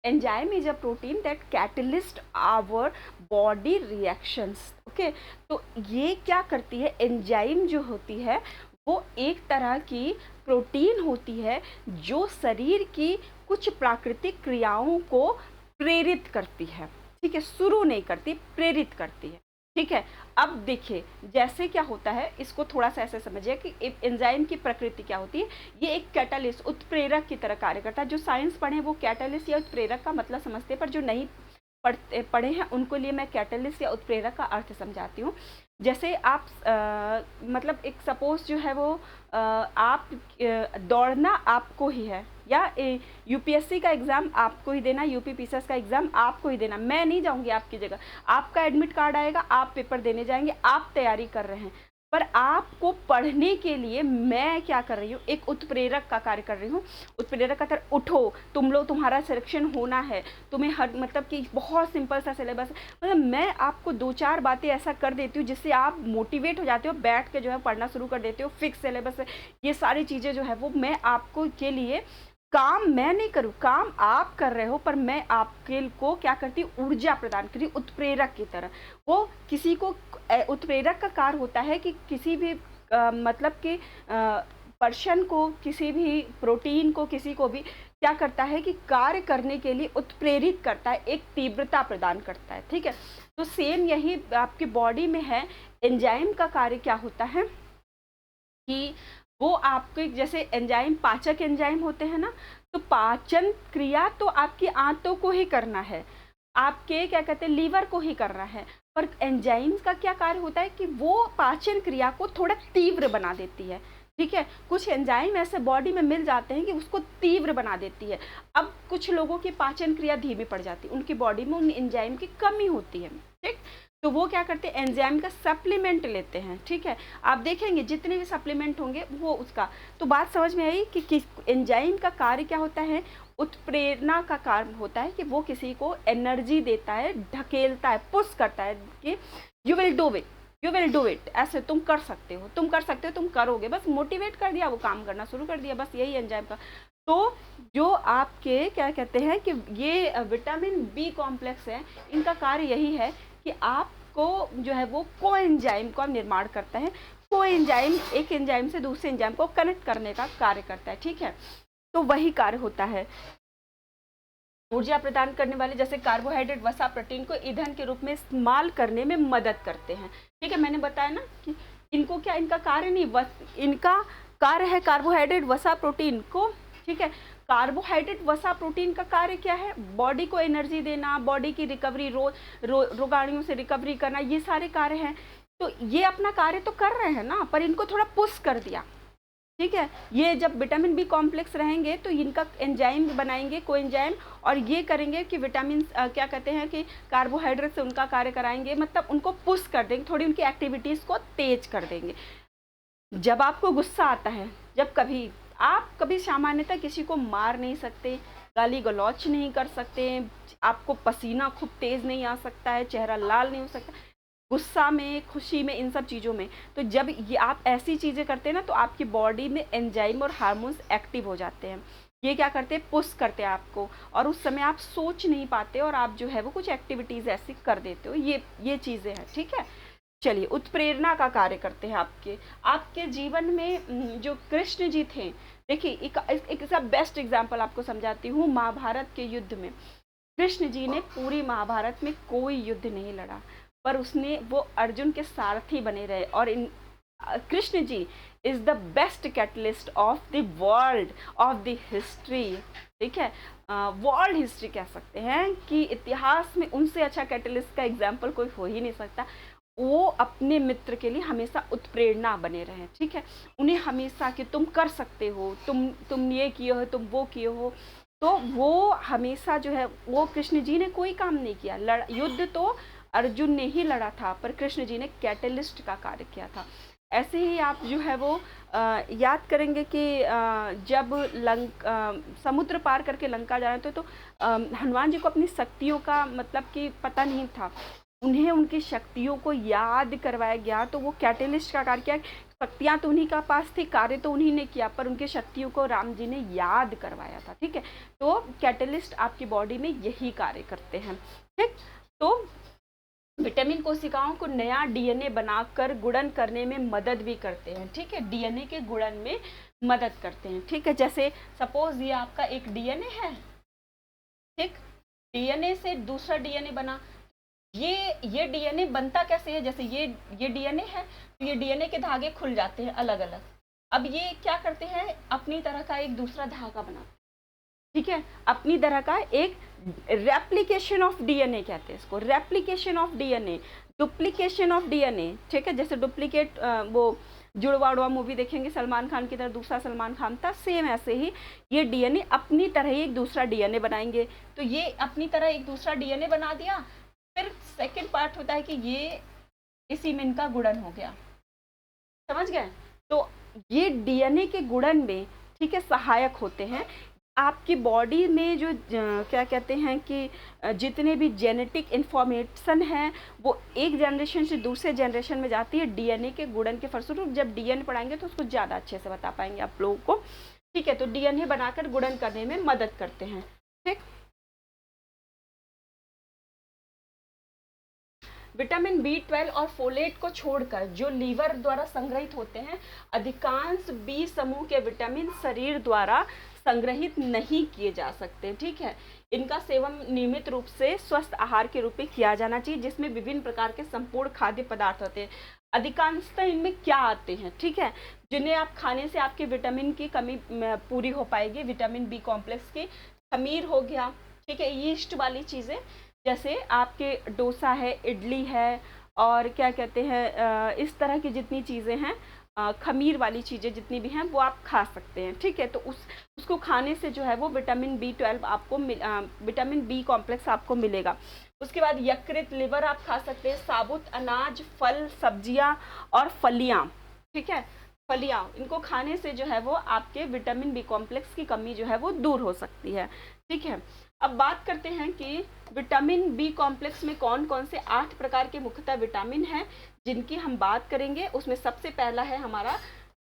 Enzyme is a protein that catalyst our body reactions. Okay, तो ये क्या करती है, एंजाइम जो होती है वो एक तरह की प्रोटीन होती है जो शरीर की कुछ प्राकृतिक क्रियाओं को प्रेरित करती है, ठीक है, शुरू नहीं करती, प्रेरित करती है, ठीक है। अब देखिए जैसे क्या होता है, इसको थोड़ा सा ऐसे समझिए कि एंजाइम की प्रकृति क्या होती है। ये एक कैटालिस्ट, उत्प्रेरक की तरह कार्य करता है। जो साइंस पढ़े वो कैटालिस्ट या उत्प्रेरक का मतलब समझते हैं, पर जो नहीं पढ़े हैं उनको लिए मैं कैटालिस्ट या उत्प्रेरक का अर्थ समझाती हूँ। जैसे आप मतलब एक सपोज जो है वो आप दौड़ना आपको ही है, या यूपीएससी का एग्ज़ाम आपको ही देना, यूपी पीसीएस का एग्ज़ाम आपको ही देना, मैं नहीं जाऊंगी आपकी जगह। आपका एडमिट कार्ड आएगा, आप पेपर देने जाएंगे, आप तैयारी कर रहे हैं, पर आपको पढ़ने के लिए मैं क्या कर रही हूँ, एक उत्प्रेरक का कार्य कर रही हूँ। उत्प्रेरक का तरह उठो, तुम लोग, तुम्हारा सिलेक्शन होना है, तुम्हें हर मतलब कि बहुत सिंपल सा सिलेबस, मतलब मैं आपको दो चार बातें ऐसा कर देती हूँ जिससे आप मोटिवेट हो जाते हो, बैठ के जो है पढ़ना शुरू कर देते हो। फिक्स सिलेबस है, ये सारी चीज़ें जो है वो मैं आपको के लिए काम मैं नहीं करूँ, काम आप कर रहे हो, पर मैं आपके को क्या करती हूँ, ऊर्जा प्रदान करी उत्प्रेरक की तरह। वो किसी को, उत्प्रेरक का कार्य होता है कि किसी भी मतलब कि पर्सन को, किसी भी प्रोटीन को, किसी को भी क्या करता है कि कार्य करने के लिए उत्प्रेरित करता है, एक तीव्रता प्रदान करता है, ठीक है। तो सेम यही आपकी बॉडी में है। एंजाइम का कार्य क्या होता है कि वो आपके जैसे एंजाइम, पाचक एंजाइम होते हैं ना, तो पाचन क्रिया तो आपकी आंतों को ही करना है, आपके क्या कहते हैं लीवर को ही करना है, पर एंजाइम्स का क्या कार्य होता है कि वो पाचन क्रिया को थोड़ा तीव्र बना देती है, ठीक है। कुछ एंजाइम ऐसे बॉडी में मिल जाते हैं कि उसको तीव्र बना देती है। अब कुछ लोगों की पाचन क्रिया धीमी पड़ जाती है, उनकी बॉडी में उन एंजाइम की कमी होती है, ठीक। तो वो क्या करते हैं, एंजाइम का सप्लीमेंट लेते हैं, ठीक है। आप देखेंगे जितने भी सप्लीमेंट होंगे वो उसका, तो बात समझ में आई कि एंजाइम का कार्य क्या होता है, उत्प्रेरणा का कार्य होता है कि वो किसी को एनर्जी देता है, ढकेलता है, पुश करता है कि you will do it, you will do it, ऐसे तुम कर सकते हो, तुम कर सकते हो, तुम करोगे, बस मोटिवेट कर दिया, वो काम करना शुरू कर दिया, बस यही एंजाइम का। तो जो आपके क्या कहते हैं कि ये विटामिन बी कॉम्प्लेक्स है, इनका कार्य यही है कि आपको जो है वो कोएंजाइम का निर्माण करता है। कोएंजाइम एक एंजाइम से दूसरे एंजाइम को कनेक्ट करने का कार्य करता है, ठीक है। तो वही कार्य होता है। ऊर्जा प्रदान करने वाले जैसे कार्बोहाइड्रेट, वसा, प्रोटीन को ईंधन के रूप में इस्तेमाल करने में मदद करते हैं, ठीक है। मैंने बताया ना कि इनको क्या, इनका कार्य नहीं, इनका कार्य है कार्बोहाइड्रेट, वसा, प्रोटीन को, ठीक है। कार्बोहाइड्रेट, वसा, प्रोटीन का कार्य क्या है, बॉडी को एनर्जी देना, बॉडी की रिकवरी, रोगाणुओं से रिकवरी करना, ये सारे कार्य हैं। तो ये अपना कार्य तो कर रहे हैं ना, पर इनको थोड़ा पुश कर दिया, ठीक है। ये जब विटामिन बी कॉम्प्लेक्स रहेंगे तो इनका एंजाइम बनाएंगे, कोएंजाइम, और ये करेंगे कि विटामिन क्या कहते हैं कि कार्बोहाइड्रेट से उनका कार्य कराएंगे, मतलब उनको पुश कर देंगे, थोड़ी उनकी एक्टिविटीज़ को तेज कर देंगे। जब आपको गुस्सा आता है, जब कभी आप कभी सामान्यतः किसी को मार नहीं सकते, गाली गलौच नहीं कर सकते, आपको पसीना खूब तेज़ नहीं आ सकता है, चेहरा लाल नहीं हो सकता, गुस्सा में, खुशी में, इन सब चीज़ों में। तो जब ये आप ऐसी चीज़ें करते हैं ना, तो आपकी बॉडी में एंजाइम और हार्मोन्स एक्टिव हो जाते हैं। ये क्या करते हैं, पुश करते हैं आपको, और उस समय आप सोच नहीं पाते और आप जो है वो कुछ एक्टिविटीज़ ऐसी कर देते हो। ये चीज़ें हैं, ठीक है। चलिए, उत्प्रेरणा का कार्य करते हैं आपके आपके जीवन में। जो कृष्ण जी थे, देखिए एक सब बेस्ट एग्जाम्पल आपको समझाती हूँ। महाभारत के युद्ध में कृष्ण जी ने पूरी महाभारत में कोई युद्ध नहीं लड़ा, पर उसने वो अर्जुन के सारथी बने रहे। और Krishna ji is the best catalyst of the world, of the history, ठीक है। वर्ल्ड हिस्ट्री कह सकते हैं कि इतिहास में उनसे अच्छा कैटलिस्ट का एग्जाम्पल कोई हो ही नहीं सकता। वो अपने मित्र के लिए हमेशा उत्प्रेरणा बने रहे, ठीक है। उन्हें हमेशा कि तुम कर सकते हो, तुम ये किए हो, तुम वो किए हो। तो वो हमेशा जो है, वो कृष्ण जी ने कोई काम नहीं किया, युद्ध तो अर्जुन ने ही लड़ा था, पर कृष्ण जी ने कैटलिस्ट का कार्य किया था। ऐसे ही आप जो है वो याद करेंगे कि जब समुद्र पार करके लंका जा रहे थे, तो हनुमान जी को अपनी शक्तियों का मतलब कि पता नहीं था। उन्हें उनकी शक्तियों को याद करवाया गया, तो वो कैटलिस्ट का कार्य किया। शक्तियाँ तो उन्हीं का पास थी, कार्य तो उन्हीं ने किया, पर उनकी शक्तियों को राम जी ने याद करवाया था, ठीक है। तो कैटलिस्ट आपकी बॉडी में यही कार्य करते हैं, ठीक। तो विटामिन कोशिकाओं को नया डीएनए बनाकर गुणन करने में मदद भी करते हैं, ठीक है। डीएनए के गुणन में मदद करते हैं, ठीक है। जैसे सपोज ये आपका एक डीएनए है, ठीक। डीएनए से दूसरा डीएनए बना, ये डीएनए बनता कैसे है, जैसे ये डीएनए है, तो ये डीएनए के धागे खुल जाते हैं अलग अलग। अब ये क्या करते हैं, अपनी तरह का एक दूसरा धागा बनाते हैं, ठीक है। अपनी तरह का एक रेप्लिकेशन ऑफ डीएनए कहते हैं इसको, replication of DNA, duplication of DNA, ठीक है। जैसे डुप्लीकेट वो जुड़वा उड़वा मूवी देखेंगे, सलमान खान की तरह दूसरा सलमान खान था, सेम ऐसे ही ये डीएनए अपनी तरह ही एक दूसरा डीएनए बनाएंगे। तो ये अपनी तरह एक दूसरा डीएनए बना दिया, फिर सेकंड पार्ट होता है कि ये इसी में इनका गुणन हो गया, समझ गए। तो ये डीएनए के गुणन में, ठीक है, सहायक होते हैं। आपकी बॉडी में जो क्या कहते हैं कि जितने भी जेनेटिक इंफॉर्मेशन है, वो एक जनरेशन से दूसरे जनरेशन में जाती है डीएनए के गुणन के फलस्वरूप। जब डीएनए पढ़ाएंगे तो उसको ज़्यादा अच्छे से बता पाएंगे आप लोगों को, ठीक है। तो डीएनए बनाकर गुणन करने में मदद करते हैं, ठीक। विटामिन B12 और फोलेट को छोड़कर जो लीवर द्वारा संग्रहित होते हैं, अधिकांश बी समूह के विटामिन शरीर द्वारा संग्रहित नहीं किए जा सकते, ठीक है। इनका सेवन नियमित रूप से स्वस्थ आहार के रूप में किया जाना चाहिए, जिसमें विभिन्न प्रकार के संपूर्ण खाद्य पदार्थ होते हैं। अधिकांशतः इनमें क्या आते हैं, ठीक है, जिन्हें आप खाने से आपके विटामिन की कमी पूरी हो पाएगी। विटामिन B कॉम्प्लेक्स की, खमीर हो गया, ठीक है, यीस्ट वाली चीज़ें, जैसे आपके डोसा है, इडली है, और क्या कहते हैं इस तरह की जितनी चीज़ें हैं, खमीर वाली चीज़ें जितनी भी हैं, वो आप खा सकते हैं, ठीक है। तो उसको खाने से जो है वो विटामिन B12 आपको विटामिन B कॉम्प्लेक्स आपको मिलेगा। उसके बाद यकृत, लिवर आप खा सकते हैं। साबुत अनाज, फल, सब्जियां और फलियां, ठीक है, फलियां, इनको खाने से जो है वो आपके विटामिन B कॉम्प्लेक्स की कमी जो है वो दूर हो सकती है, ठीक है। अब बात करते हैं कि विटामिन B कॉम्प्लेक्स में कौन कौन से 8 प्रकार के मुख्यतः विटामिन हैं जिनकी हम बात करेंगे। उसमें सबसे पहला है हमारा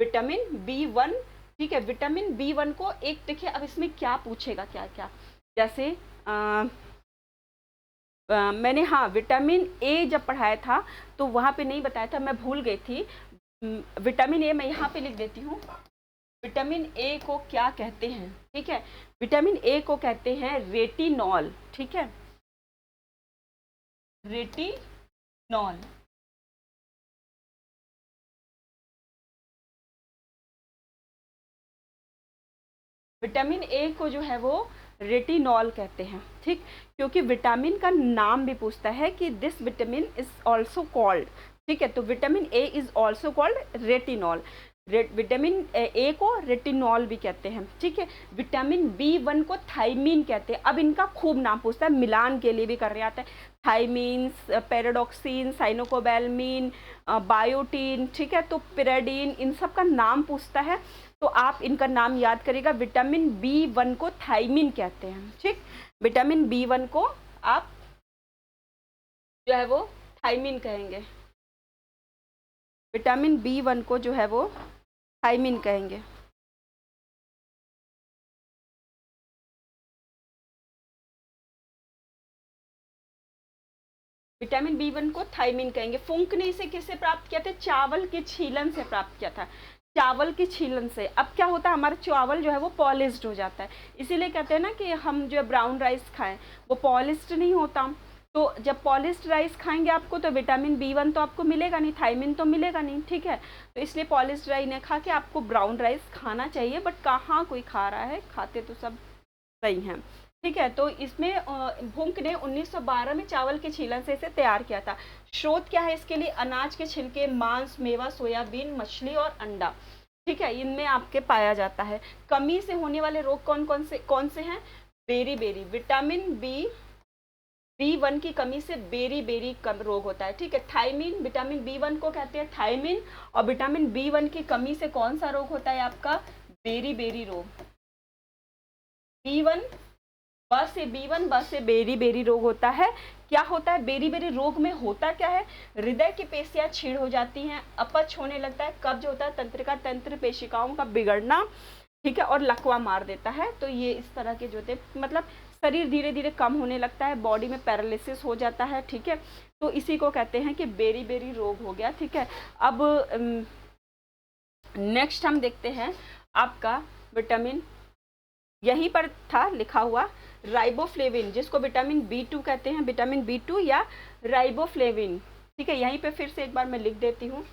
विटामिन B1, ठीक है। विटामिन B1 को एक देखिए, अब इसमें क्या पूछेगा, क्या क्या, जैसे मैंने विटामिन A जब पढ़ाया था तो वहाँ पे नहीं बताया था, मैं भूल गई थी। विटामिन A मैं यहाँ पे लिख देती हूँ। विटामिन A को क्या कहते हैं, ठीक है। विटामिन A को कहते हैं रेटिनॉल, ठीक है, रेटिनॉल। विटामिन A को जो है वो रेटिनॉल कहते हैं, ठीक, क्योंकि विटामिन का नाम भी पूछता है कि this vitamin is also called, ठीक है। तो vitamin A is also called retinol. Vitamin A को रेटिनॉल भी कहते हैं, ठीक है। विटामिन B1 को थायमीन कहते हैं। अब इनका खूब नाम पूछता है, मिलान के लिए भी करने आता है, थायमीन, पैराडॉक्सिन, साइनोकोबैलमिन, बायोटीन, ठीक है। तो पिराडीन, इन सब का नाम पूछता है। तो आप इनका नाम याद करिएगा। विटामिन B1 को थायमिन कहते हैं, ठीक। विटामिन B1 को आप जो है वो थायमिन कहेंगे, विटामिन B1 को जो है वो थायमिन कहेंगे। विटामिन B1 को थायमिन कहेंगे। फुंक ने इसे किससे प्राप्त किया था? चावल के छीलन से प्राप्त किया था, चावल के छीलन से। अब क्या होता है, हमारा चावल जो है वो पॉलिश्ड हो जाता है, इसीलिए कहते हैं ना कि हम जो ब्राउन राइस खाएं वो पॉलिश्ड नहीं होता। तो जब पॉलिश्ड राइस खाएंगे आपको तो विटामिन B1 तो आपको मिलेगा नहीं, थायमिन तो मिलेगा नहीं, ठीक है। तो इसलिए पॉलिश्ड राइस न खा के आपको ब्राउन राइस खाना चाहिए, बट कहाँ कोई खा रहा है, खाते तो सब सही हैं, ठीक है। तो इसमें भुंक ने 1912 में चावल के छीलन से इसे तैयार किया था। स्रोत क्या है इसके लिए? अनाज के छिलके, मांस, मेवा, सोयाबीन, मछली और अंडा, ठीक है, इनमें आपके पाया जाता है। कमी से होने वाले रोग कौन से हैं? बेरी विटामिन B1 की कमी से बेरी कम रोग होता है, ठीक है। थायमिन, विटामिन B1 को कहते हैं थायमिन, और विटामिन B1 की कमी से कौन सा रोग होता है आपका? बेरी रोग। B1 ब से बेरी रोग होता है। क्या होता है बेरी रोग में? होता क्या है, हृदय की पेशियां छीड़ हो जाती हैं, अपच होने लगता है, कब्ज होता है, तंत्रिका तंत्र पेशिकाओं का बिगड़ना, ठीक है, और लकवा मार देता है। तो ये इस तरह के जो थे, मतलब शरीर धीरे धीरे कम होने लगता है, बॉडी में पैरालिसिस हो जाता है, ठीक है। तो इसी को कहते हैं कि बेरी रोग हो गया, ठीक है। अब नेक्स्ट हम देखते हैं आपका विटामिन, यहीं पर था लिखा हुआ राइबोफ्लेविन, जिसको विटामिन B2 कहते हैं, विटामिन B2 या राइबोफ्लेविन, ठीक है। यहीं पे फिर से एक बार मैं लिख देती हूँ,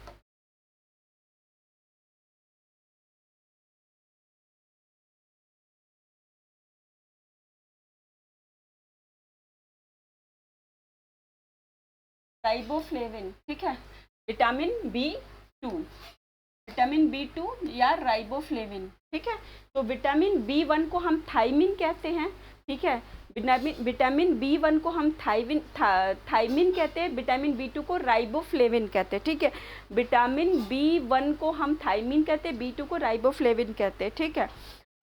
राइबोफ्लेविन, ठीक है, विटामिन B2 या राइबोफ्लेविन, ठीक है। तो विटामिन B1 को हम थायमिन कहते हैं, ठीक है। विटामिन B1 को हम थायमिन कहते हैं, विटामिन B2 को राइबोफ्लेविन कहते हैं, ठीक है। विटामिन B1 को हम थायमिन कहते हैं, B2 को राइबोफ्लेविन कहते हैं, ठीक है।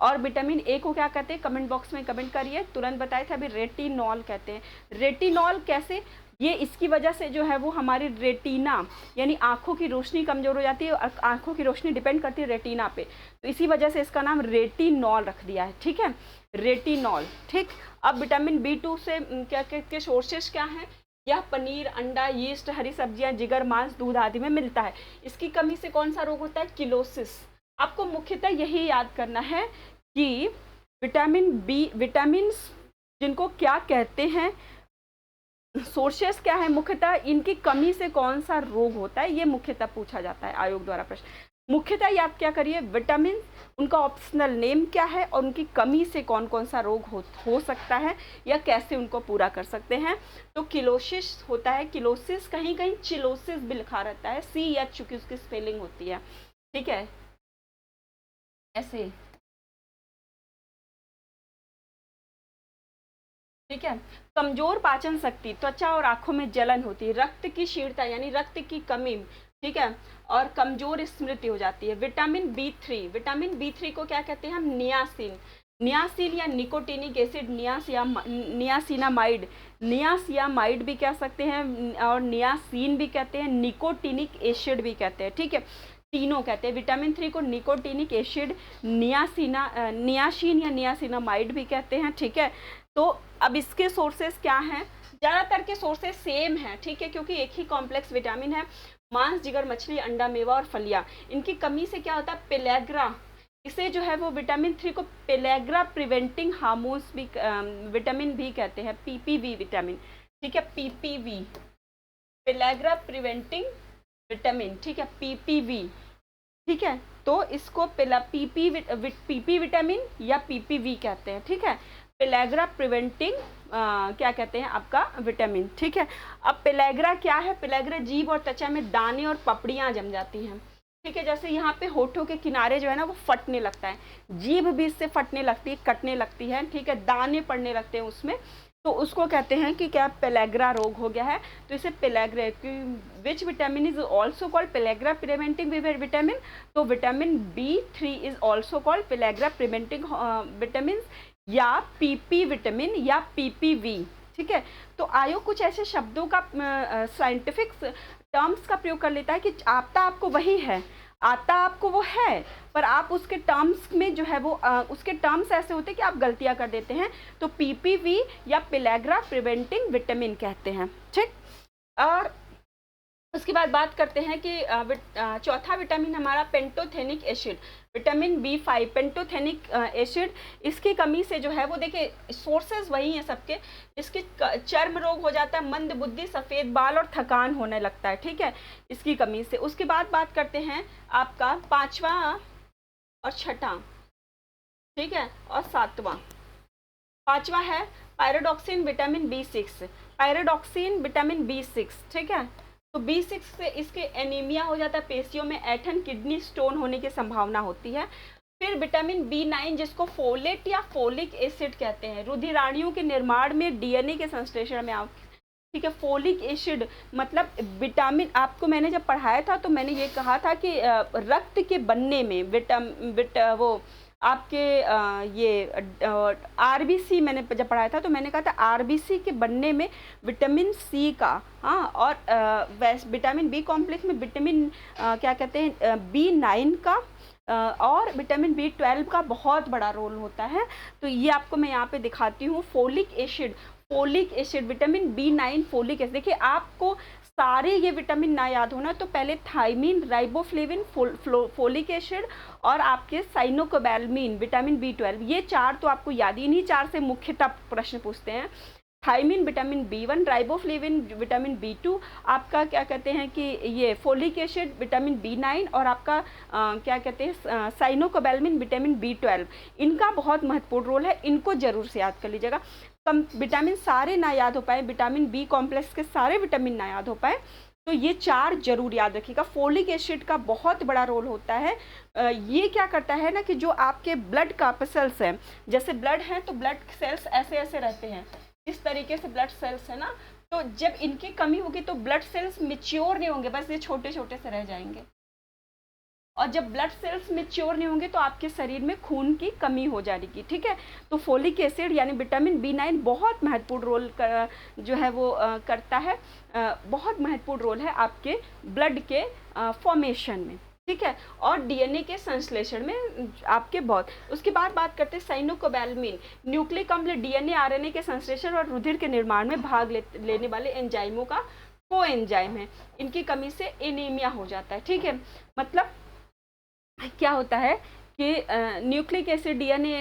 और विटामिन ए को क्या कहते हैं? कमेंट बॉक्स में कमेंट करिए, तुरंत बताए थे, अभी रेटिनॉल कहते हैं। रेटिनॉल कैसे? ये इसकी वजह से जो है वो हमारी रेटिना यानी आंखों की रोशनी कमजोर हो जाती है, और आंखों की रोशनी डिपेंड करती है रेटिना पे, तो इसी वजह से इसका नाम रेटिनॉल रख दिया है, ठीक है, रेटिनॉल, ठीक। अब विटामिन B2 से क्या के सोर्सेस क्या हैं? यह पनीर, अंडा, यीस्ट, हरी सब्जियां, जिगर, मांस, दूध आदि में मिलता है। इसकी कमी से कौन सा रोग होता है? किलोसिस। आपको मुख्यतः यही याद करना है कि विटामिन जिनको क्या कहते हैं, सोर्सेस क्या है, मुख्यतः इनकी कमी से कौन सा रोग होता है, ये मुख्यतः पूछा जाता है आयोग द्वारा प्रश्न। मुख्यतः याद क्या करिए, विटामिन, उनका ऑप्शनल नेम क्या है, और उनकी कमी से कौन कौन सा रोग हो सकता है, या कैसे उनको पूरा कर सकते हैं। तो किलोसिस होता है, किलोसिस, कहीं कहीं चिलोसिस भी लिखा रहता है, CH चूंकि उसकी स्पेलिंग होती है, ठीक है, ऐसे, ठीक है। कमजोर पाचन शक्ति, त्वचा और आंखों में जलन होती है, रक्त की क्षीणता यानी रक्त की कमी, ठीक है, और कमजोर स्मृति हो जाती है। विटामिन B3 को क्या कहते हैं हम? नियासिन या निकोटिनिक एसिड, नियासिनामाइड भी कह सकते हैं, और नियासिन भी कहते हैं, निकोटिनिक एसिड भी कहते हैं, ठीक है, तीनों कहते हैं। विटामिन 3 को निकोटिनिक एसिड, नियासिन या नियासिनामाइड भी कहते हैं, ठीक है। तो अब इसके सोर्सेस क्या हैं? ज़्यादातर के सोर्सेस सेम हैं, ठीक है, क्योंकि एक ही कॉम्प्लेक्स विटामिन है। मांस, जिगर, मछली, अंडा, मेवा और फलियां, इनकी कमी से क्या होता है? पेलेग्रा, इसे जो है वो विटामिन 3 को पेलेग्रा प्रिवेंटिंग हार्मोन्स भी विटामिन भी कहते हैं, PPV विटामिन, ठीक है, PPV, पेलेग्रा प्रिवेंटिंग विटामिन, ठीक है, PPV, ठीक है। तो इसको PP विटामिन या PPV कहते हैं, ठीक है, पेलेग्रा प्रिवेंटिंग क्या कहते हैं आपका विटामिन, ठीक है। अब पेलेग्रा क्या है? पेलेग्रा जीभ और त्वचा में दाने और पपड़ियां जम जाती हैं, ठीक है, जैसे यहाँ पे होठों के किनारे जो है ना वो फटने लगता है, जीभ भी इससे फटने लगती है, कटने लगती है, ठीक है, दाने पड़ने लगते हैं उसमें, तो उसको कहते हैं कि क्या पेलेग्रा रोग हो गया है। तो इसे pellagra, which vitamin is also called pellagra preventing vitamin, तो vitamin B3 is also called pellagra preventing vitamin या PP विटामिन या PPV। ठीक है, तो आयोग कुछ ऐसे शब्दों का साइंटिफिक टर्म्स का प्रयोग कर लेता है कि आता आपको वही है, आता आपको वो है, पर आप उसके टर्म्स में जो है वो उसके टर्म्स ऐसे होते हैं कि आप गलतियां कर देते हैं, तो PPV या पेलेग्रा प्रिवेंटिंग विटामिन कहते हैं। ठीक, और उसके बाद बात करते हैं कि चौथा विटामिन हमारा pantothenic acid, vitamin B5 pantothenic acid, इसकी कमी से जो है वो देखिए सोर्सेज वही हैं सबके, इसकी चर्म रोग हो जाता है, मंद बुद्धि, सफ़ेद बाल और थकान होने लगता है। ठीक है, इसकी कमी से। उसके बाद बात करते हैं आपका पांचवा और छठा, ठीक है, और सातवां। पांचवा है pyridoxine vitamin B6, pyridoxine vitamin B6। ठीक है, तो B6 से इसके एनीमिया हो जाता है, पेशियों में ऐठन, किडनी स्टोन होने की संभावना होती है। फिर विटामिन B9 जिसको फोलेट या फोलिक एसिड कहते हैं, रुधिराणुओं के निर्माण में, DNA के संश्लेषण में ठीक है, फोलिक एसिड मतलब विटामिन, आपको मैंने जब पढ़ाया था तो मैंने ये कहा था कि रक्त के बनने में वो आपके ये RBC मैंने जब पढ़ाया था तो मैंने कहा था RBC के बनने में विटामिन C का, हाँ, और विटामिन B कॉम्प्लेक्स में विटामिन क्या कहते हैं B9 का और विटामिन B12 का बहुत बड़ा रोल होता है। तो ये आपको मैं यहाँ पे दिखाती हूँ, folic acid vitamin B9 folic acid. देखिए आपको सारे ये विटामिन ना याद होना तो पहले थायमिन, राइबोफ्लेविन, फोलिक एसिड और आपके साइनोकोबैल्मिन विटामिन B12, ये चार तो आपको याद ही, नहीं चार से मुख्यतः प्रश्न पूछते हैं। Thiamine vitamin B1, riboflavin vitamin B2, आपका क्या कहते हैं कि ये फोलिक एसिड विटामिन B9 और आपका क्या कहते हैं साइनोकोबैल्मिन विटामिन B12, इनका बहुत महत्वपूर्ण रोल है, इनको जरूर से याद कर लीजिएगा। कम विटामिन सारे ना याद हो पाए, विटामिन B कॉम्प्लेक्स के सारे विटामिन ना याद हो पाए, तो ये चार जरूर याद रखिएगा। फोलिक एसिड का बहुत बड़ा रोल होता है। ये क्या करता है ना कि जो आपके ब्लड कार्पसेल्स हैं, जैसे ब्लड है तो ब्लड सेल्स ऐसे ऐसे रहते हैं, इस तरीके से ब्लड सेल्स है ना, तो जब इनकी कमी होगी तो ब्लड सेल्स मिच्योर नहीं होंगे, बस ये छोटे छोटे से रह जाएंगे, और जब ब्लड सेल्स मेच्योर नहीं होंगे तो आपके शरीर में खून की कमी हो जाएगी। ठीक है, तो फोलिक एसिड यानी विटामिन B9 बहुत महत्वपूर्ण रोल जो है वो करता है, बहुत महत्वपूर्ण रोल है आपके ब्लड के फॉर्मेशन में। ठीक है, और DNA के संश्लेषण में आपके बहुत। उसके बाद बात करते हैं साइनोकोबैल्मिन, न्यूक्लिक अम्ल, DNA RNA के संश्लेषण और रुधिर के निर्माण में भाग लेने वाले एंजाइमों का को एंजाइम है, इनकी कमी से एनीमिया हो जाता है। ठीक है, मतलब क्या होता है कि न्यूक्लिक एसिड, DNA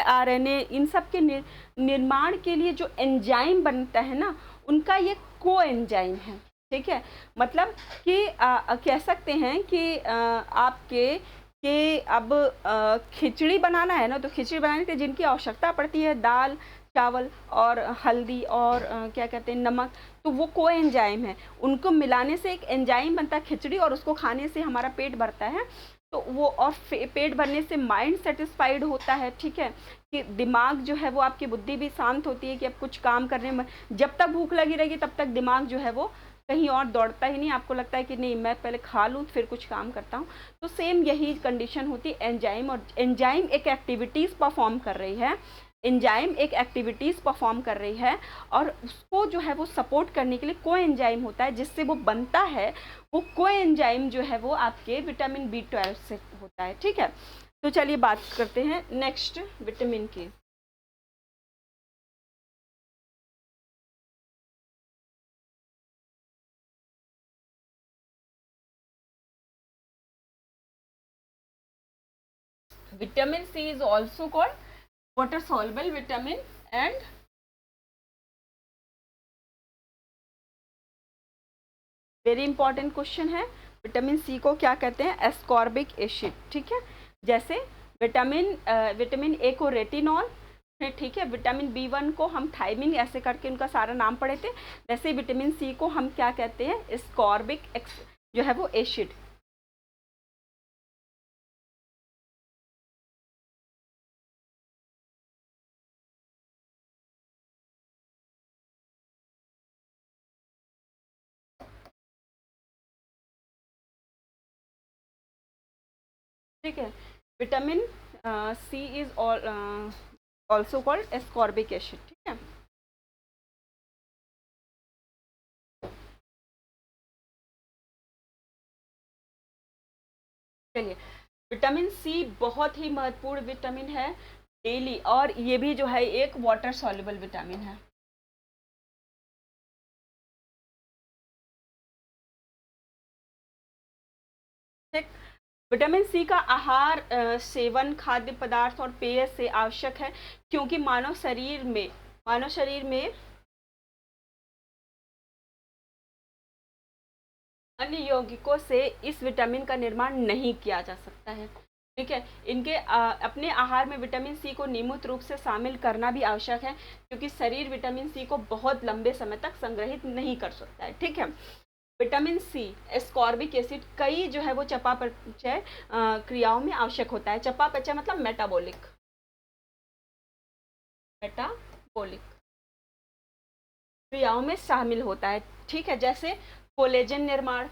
RNA इन सब के निर्माण के लिए जो एंजाइम बनता है ना, उनका ये को एंजाइम है। ठीक है, मतलब कि कह सकते हैं कि आपके कि अब खिचड़ी बनाना है ना, तो खिचड़ी बनाने के लिए जिनकी आवश्यकता पड़ती है दाल, चावल और हल्दी और क्या कहते हैं नमक, तो वो को एंजाइम है, उनको मिलाने से एक एंजाइम बनता है खिचड़ी, और उसको खाने से हमारा पेट भरता है। तो वो और पेट भरने से माइंड सेटिस्फाइड होता है। ठीक है, कि दिमाग जो है वो, आपकी बुद्धि भी शांत होती है कि अब कुछ काम करने में, जब तक भूख लगी रहेगी तब तक दिमाग जो है वो कहीं और दौड़ता ही नहीं, आपको लगता है कि नहीं मैं पहले खा लूँ फिर कुछ काम करता हूँ। तो सेम यही कंडीशन होती है एंजाइम, और एंजाइम एक एक्टिविटीज़ परफॉर्म कर रही है, एंजाइम एक एक्टिविटीज़ परफॉर्म कर रही है, और उसको जो है वो सपोर्ट करने के लिए को एंजाइम होता है, जिससे वो बनता है, वो को एंजाइम जो है वो आपके विटामिन B12 से होता है। ठीक है, तो चलिए बात करते हैं नेक्स्ट विटामिन की। Vitamin C is also called water soluble vitamin and very important question है, विटामिन C को क्या कहते हैं, एस्कॉर्बिक एसिड। ठीक है, जैसे विटामिन A को रेटिनॉल, फिर ठीक है विटामिन B1 को हम थायमिन, ऐसे करके उनका सारा नाम पढ़े थे। वैसे विटामिन C को हम क्या कहते हैं, एस्कॉर्बिक जो है वो एसिड। ठीक है। Vitamin C is also called ascorbic acid, ठीक है। चलिए, विटामिन सी बहुत ही महत्वपूर्ण विटामिन है डेली, और ये भी जो है एक वाटर सॉल्युबल विटामिन है। ठीक। विटामिन सी का आहार सेवन खाद्य पदार्थ और पेय से आवश्यक है, क्योंकि मानव शरीर में अन्य यौगिकों से इस विटामिन का निर्माण नहीं किया जा सकता है। ठीक है। इनके अपने आहार में विटामिन सी को नियमित रूप से शामिल करना भी आवश्यक है, क्योंकि शरीर विटामिन सी को बहुत लंबे समय तक संग्रहित नहीं कर सकता है। ठीक है। विटामिन सी एस्कॉर्बिक एसिड कई जो है वो चयापचय क्रियाओं में आवश्यक होता है। चयापचय मतलब मेटाबॉलिक क्रियाओं में शामिल होता है। ठीक है। जैसे कोलेजन निर्माण,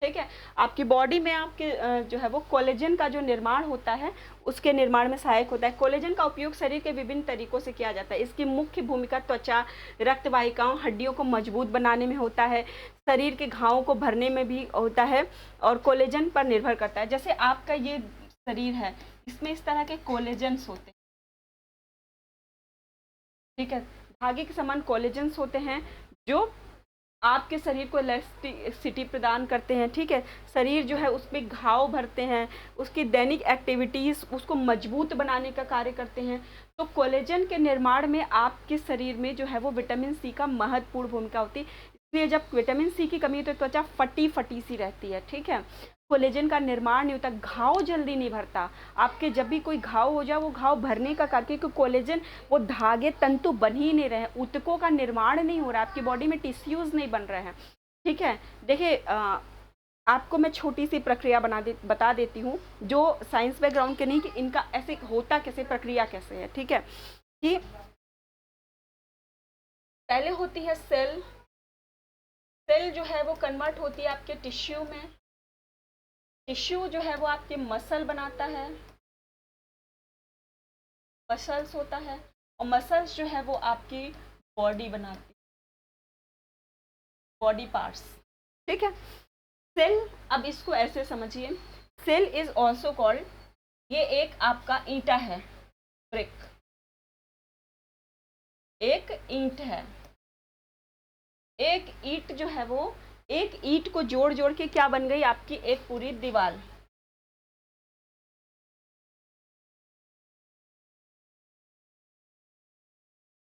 ठीक है, आपकी बॉडी में आपके जो है वो कोलेजन का जो निर्माण होता है उसके निर्माण में सहायक होता है। कोलेजन का उपयोग शरीर के विभिन्न तरीकों से किया जाता है। इसकी मुख्य भूमिका त्वचा, रक्त वाहिकाओं, हड्डियों को मजबूत बनाने में होता है, शरीर के घावों को भरने में भी होता है, और कोलेजन पर निर्भर करता है। जैसे आपका ये शरीर है, इसमें इस तरह के कोलेजन्स होते हैं। ठीक है। धागे के समान कोलेजन्स होते हैं जो आपके शरीर को इलास्टिसिटी प्रदान करते हैं। ठीक है। शरीर जो है उसमें घाव भरते हैं, उसकी दैनिक एक्टिविटीज़ उसको मजबूत बनाने का कार्य करते हैं। तो कोलेजन के निर्माण में आपके शरीर में जो है वो विटामिन सी का महत्वपूर्ण भूमिका होती है। इसलिए जब विटामिन सी की कमी हो तो त्वचा फटी फटी सी रहती है। ठीक है। कोलेजन का निर्माण नहीं होता, घाव जल्दी नहीं भरता। आपके जब भी कोई घाव हो जाए वो घाव भरने का कार्य, क्योंकि कोलेजन वो धागे तंतु बन ही नहीं रहे, ऊतकों का निर्माण नहीं हो रहा, आपकी बॉडी में टिश्यूज नहीं बन रहे हैं। ठीक है। देखिए, आपको मैं छोटी सी प्रक्रिया बता देती हूँ, जो साइंस बैकग्राउंड के नहीं, कि इनका ऐसे होता कैसे, प्रक्रिया कैसे है। ठीक है। कि पहले होती है सेल जो है वो कन्वर्ट होती है आपके टिश्यू में। टिश्यू जो है वो आपके मसल बनाता है, मसल्स होता है, और मसल्स जो है वो आपकी बॉडी बनाती है, बॉडी पार्ट्स। ठीक है। सेल, अब इसको ऐसे समझिए, सेल इज ऑल्सो कॉल्ड, ये एक आपका ईंटा है, ब्रिक, एक ईंट है। एक ईंट जो है वो, एक ईंट को जोड़ जोड़ के क्या बन गई, आपकी एक पूरी दीवार।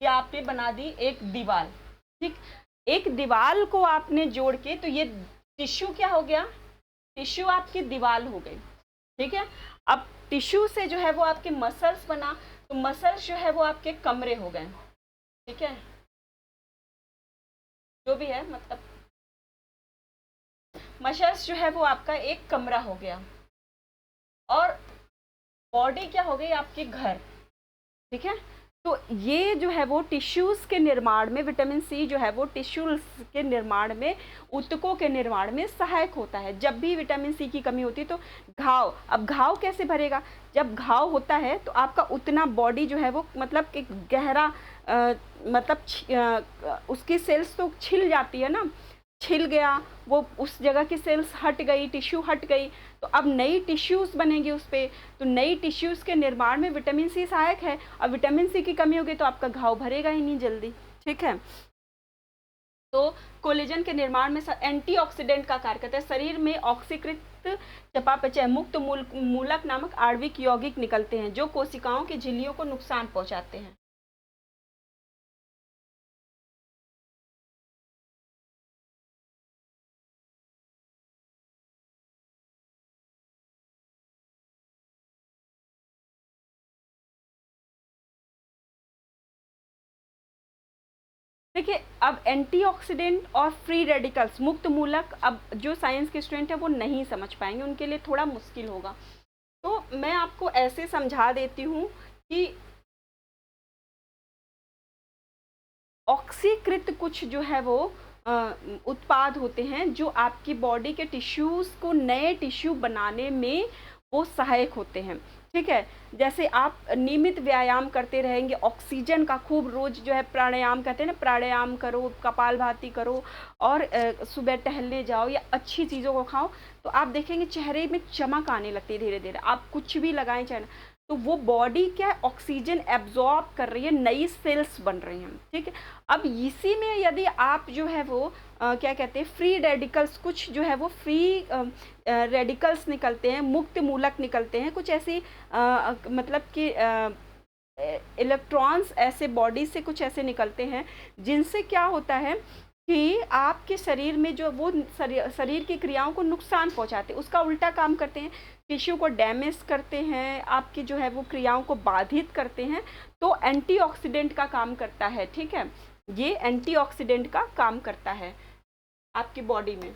ये आपने बना दी एक दीवार। ठीक। एक दीवार को आपने जोड़ के, तो ये टिश्यू क्या हो गया, टिश्यू आपकी दीवार हो गई। ठीक है। अब टिश्यू से जो है वो आपके मसल्स बना, तो मसल्स जो है वो आपके कमरे हो गए। ठीक है। जो भी है, मतलब मसल्स जो है वो आपका एक कमरा हो गया, और बॉडी क्या हो गई, आपके घर। ठीक है। तो ये जो है वो टिश्यूज के निर्माण में, विटामिन सी जो है वो टिश्यूज के निर्माण में, ऊतकों के निर्माण में सहायक होता है। जब भी विटामिन सी की कमी होती है तो घाव, अब घाव कैसे भरेगा, जब घाव होता है तो आपका उतना बॉडी जो है वो, मतलब कि गहरा मतलब उसकी सेल्स तो छिल जाती है ना, छिल गया वो, उस जगह की सेल्स हट गई, टिश्यू हट गई, तो अब नई टिश्यूज बनेंगी उस पर। तो नई टिश्यूज के निर्माण में विटामिन सी सहायक है, और विटामिन सी की कमी होगी तो आपका घाव भरेगा ही नहीं जल्दी। ठीक है। तो कोलेजन के निर्माण में एंटीऑक्सीडेंट का कार्य करता है। शरीर में ऑक्सीकृत चयापचय मुक्त मूलक नामक आणविक यौगिक निकलते हैं, जो कोशिकाओं की झिल्लियों को नुकसान पहुंचाते हैं। देखिए, अब एंटीऑक्सीडेंट और फ्री रेडिकल्स मुक्त मूलक, अब जो साइंस के स्टूडेंट हैं वो नहीं समझ पाएंगे, उनके लिए थोड़ा मुश्किल होगा। तो मैं आपको ऐसे समझा देती हूँ कि ऑक्सीकृत कुछ जो है वो उत्पाद होते हैं, जो आपकी बॉडी के टिश्यूज को नए टिश्यू बनाने में वो सहायक होते हैं। ठीक है, जैसे आप नियमित व्यायाम करते रहेंगे, ऑक्सीजन का खूब रोज जो है प्राणायाम कहते हैं ना, प्राणायाम करो, कपालभाति करो और सुबह टहलने जाओ या अच्छी चीज़ों को खाओ, तो आप देखेंगे चेहरे में चमक आने लगती है धीरे धीरे। आप कुछ भी लगाएं चाहे, तो वो बॉडी क्या है, ऑक्सीजन एब्जॉर्ब कर रही है, नई सेल्स बन रही हैं। ठीक है, अब इसी में यदि आप जो है वो क्या कहते हैं, फ्री रेडिकल्स, कुछ जो है वो फ्री रेडिकल्स निकलते हैं, मुक्त मूलक निकलते हैं, कुछ ऐसी मतलब कि इलेक्ट्रॉन्स ऐसे बॉडी से कुछ ऐसे निकलते हैं जिनसे क्या होता है कि आपके शरीर में जो वो शरीर की क्रियाओं को नुकसान पहुंचाते हैं, उसका उल्टा काम करते हैं, टिश्यू को डैमेज करते हैं, आपकी जो है वो क्रियाओं को बाधित करते हैं। तो एंटीऑक्सीडेंट का काम करता है। ठीक है, ये एंटीऑक्सीडेंट का काम करता है आपकी बॉडी में।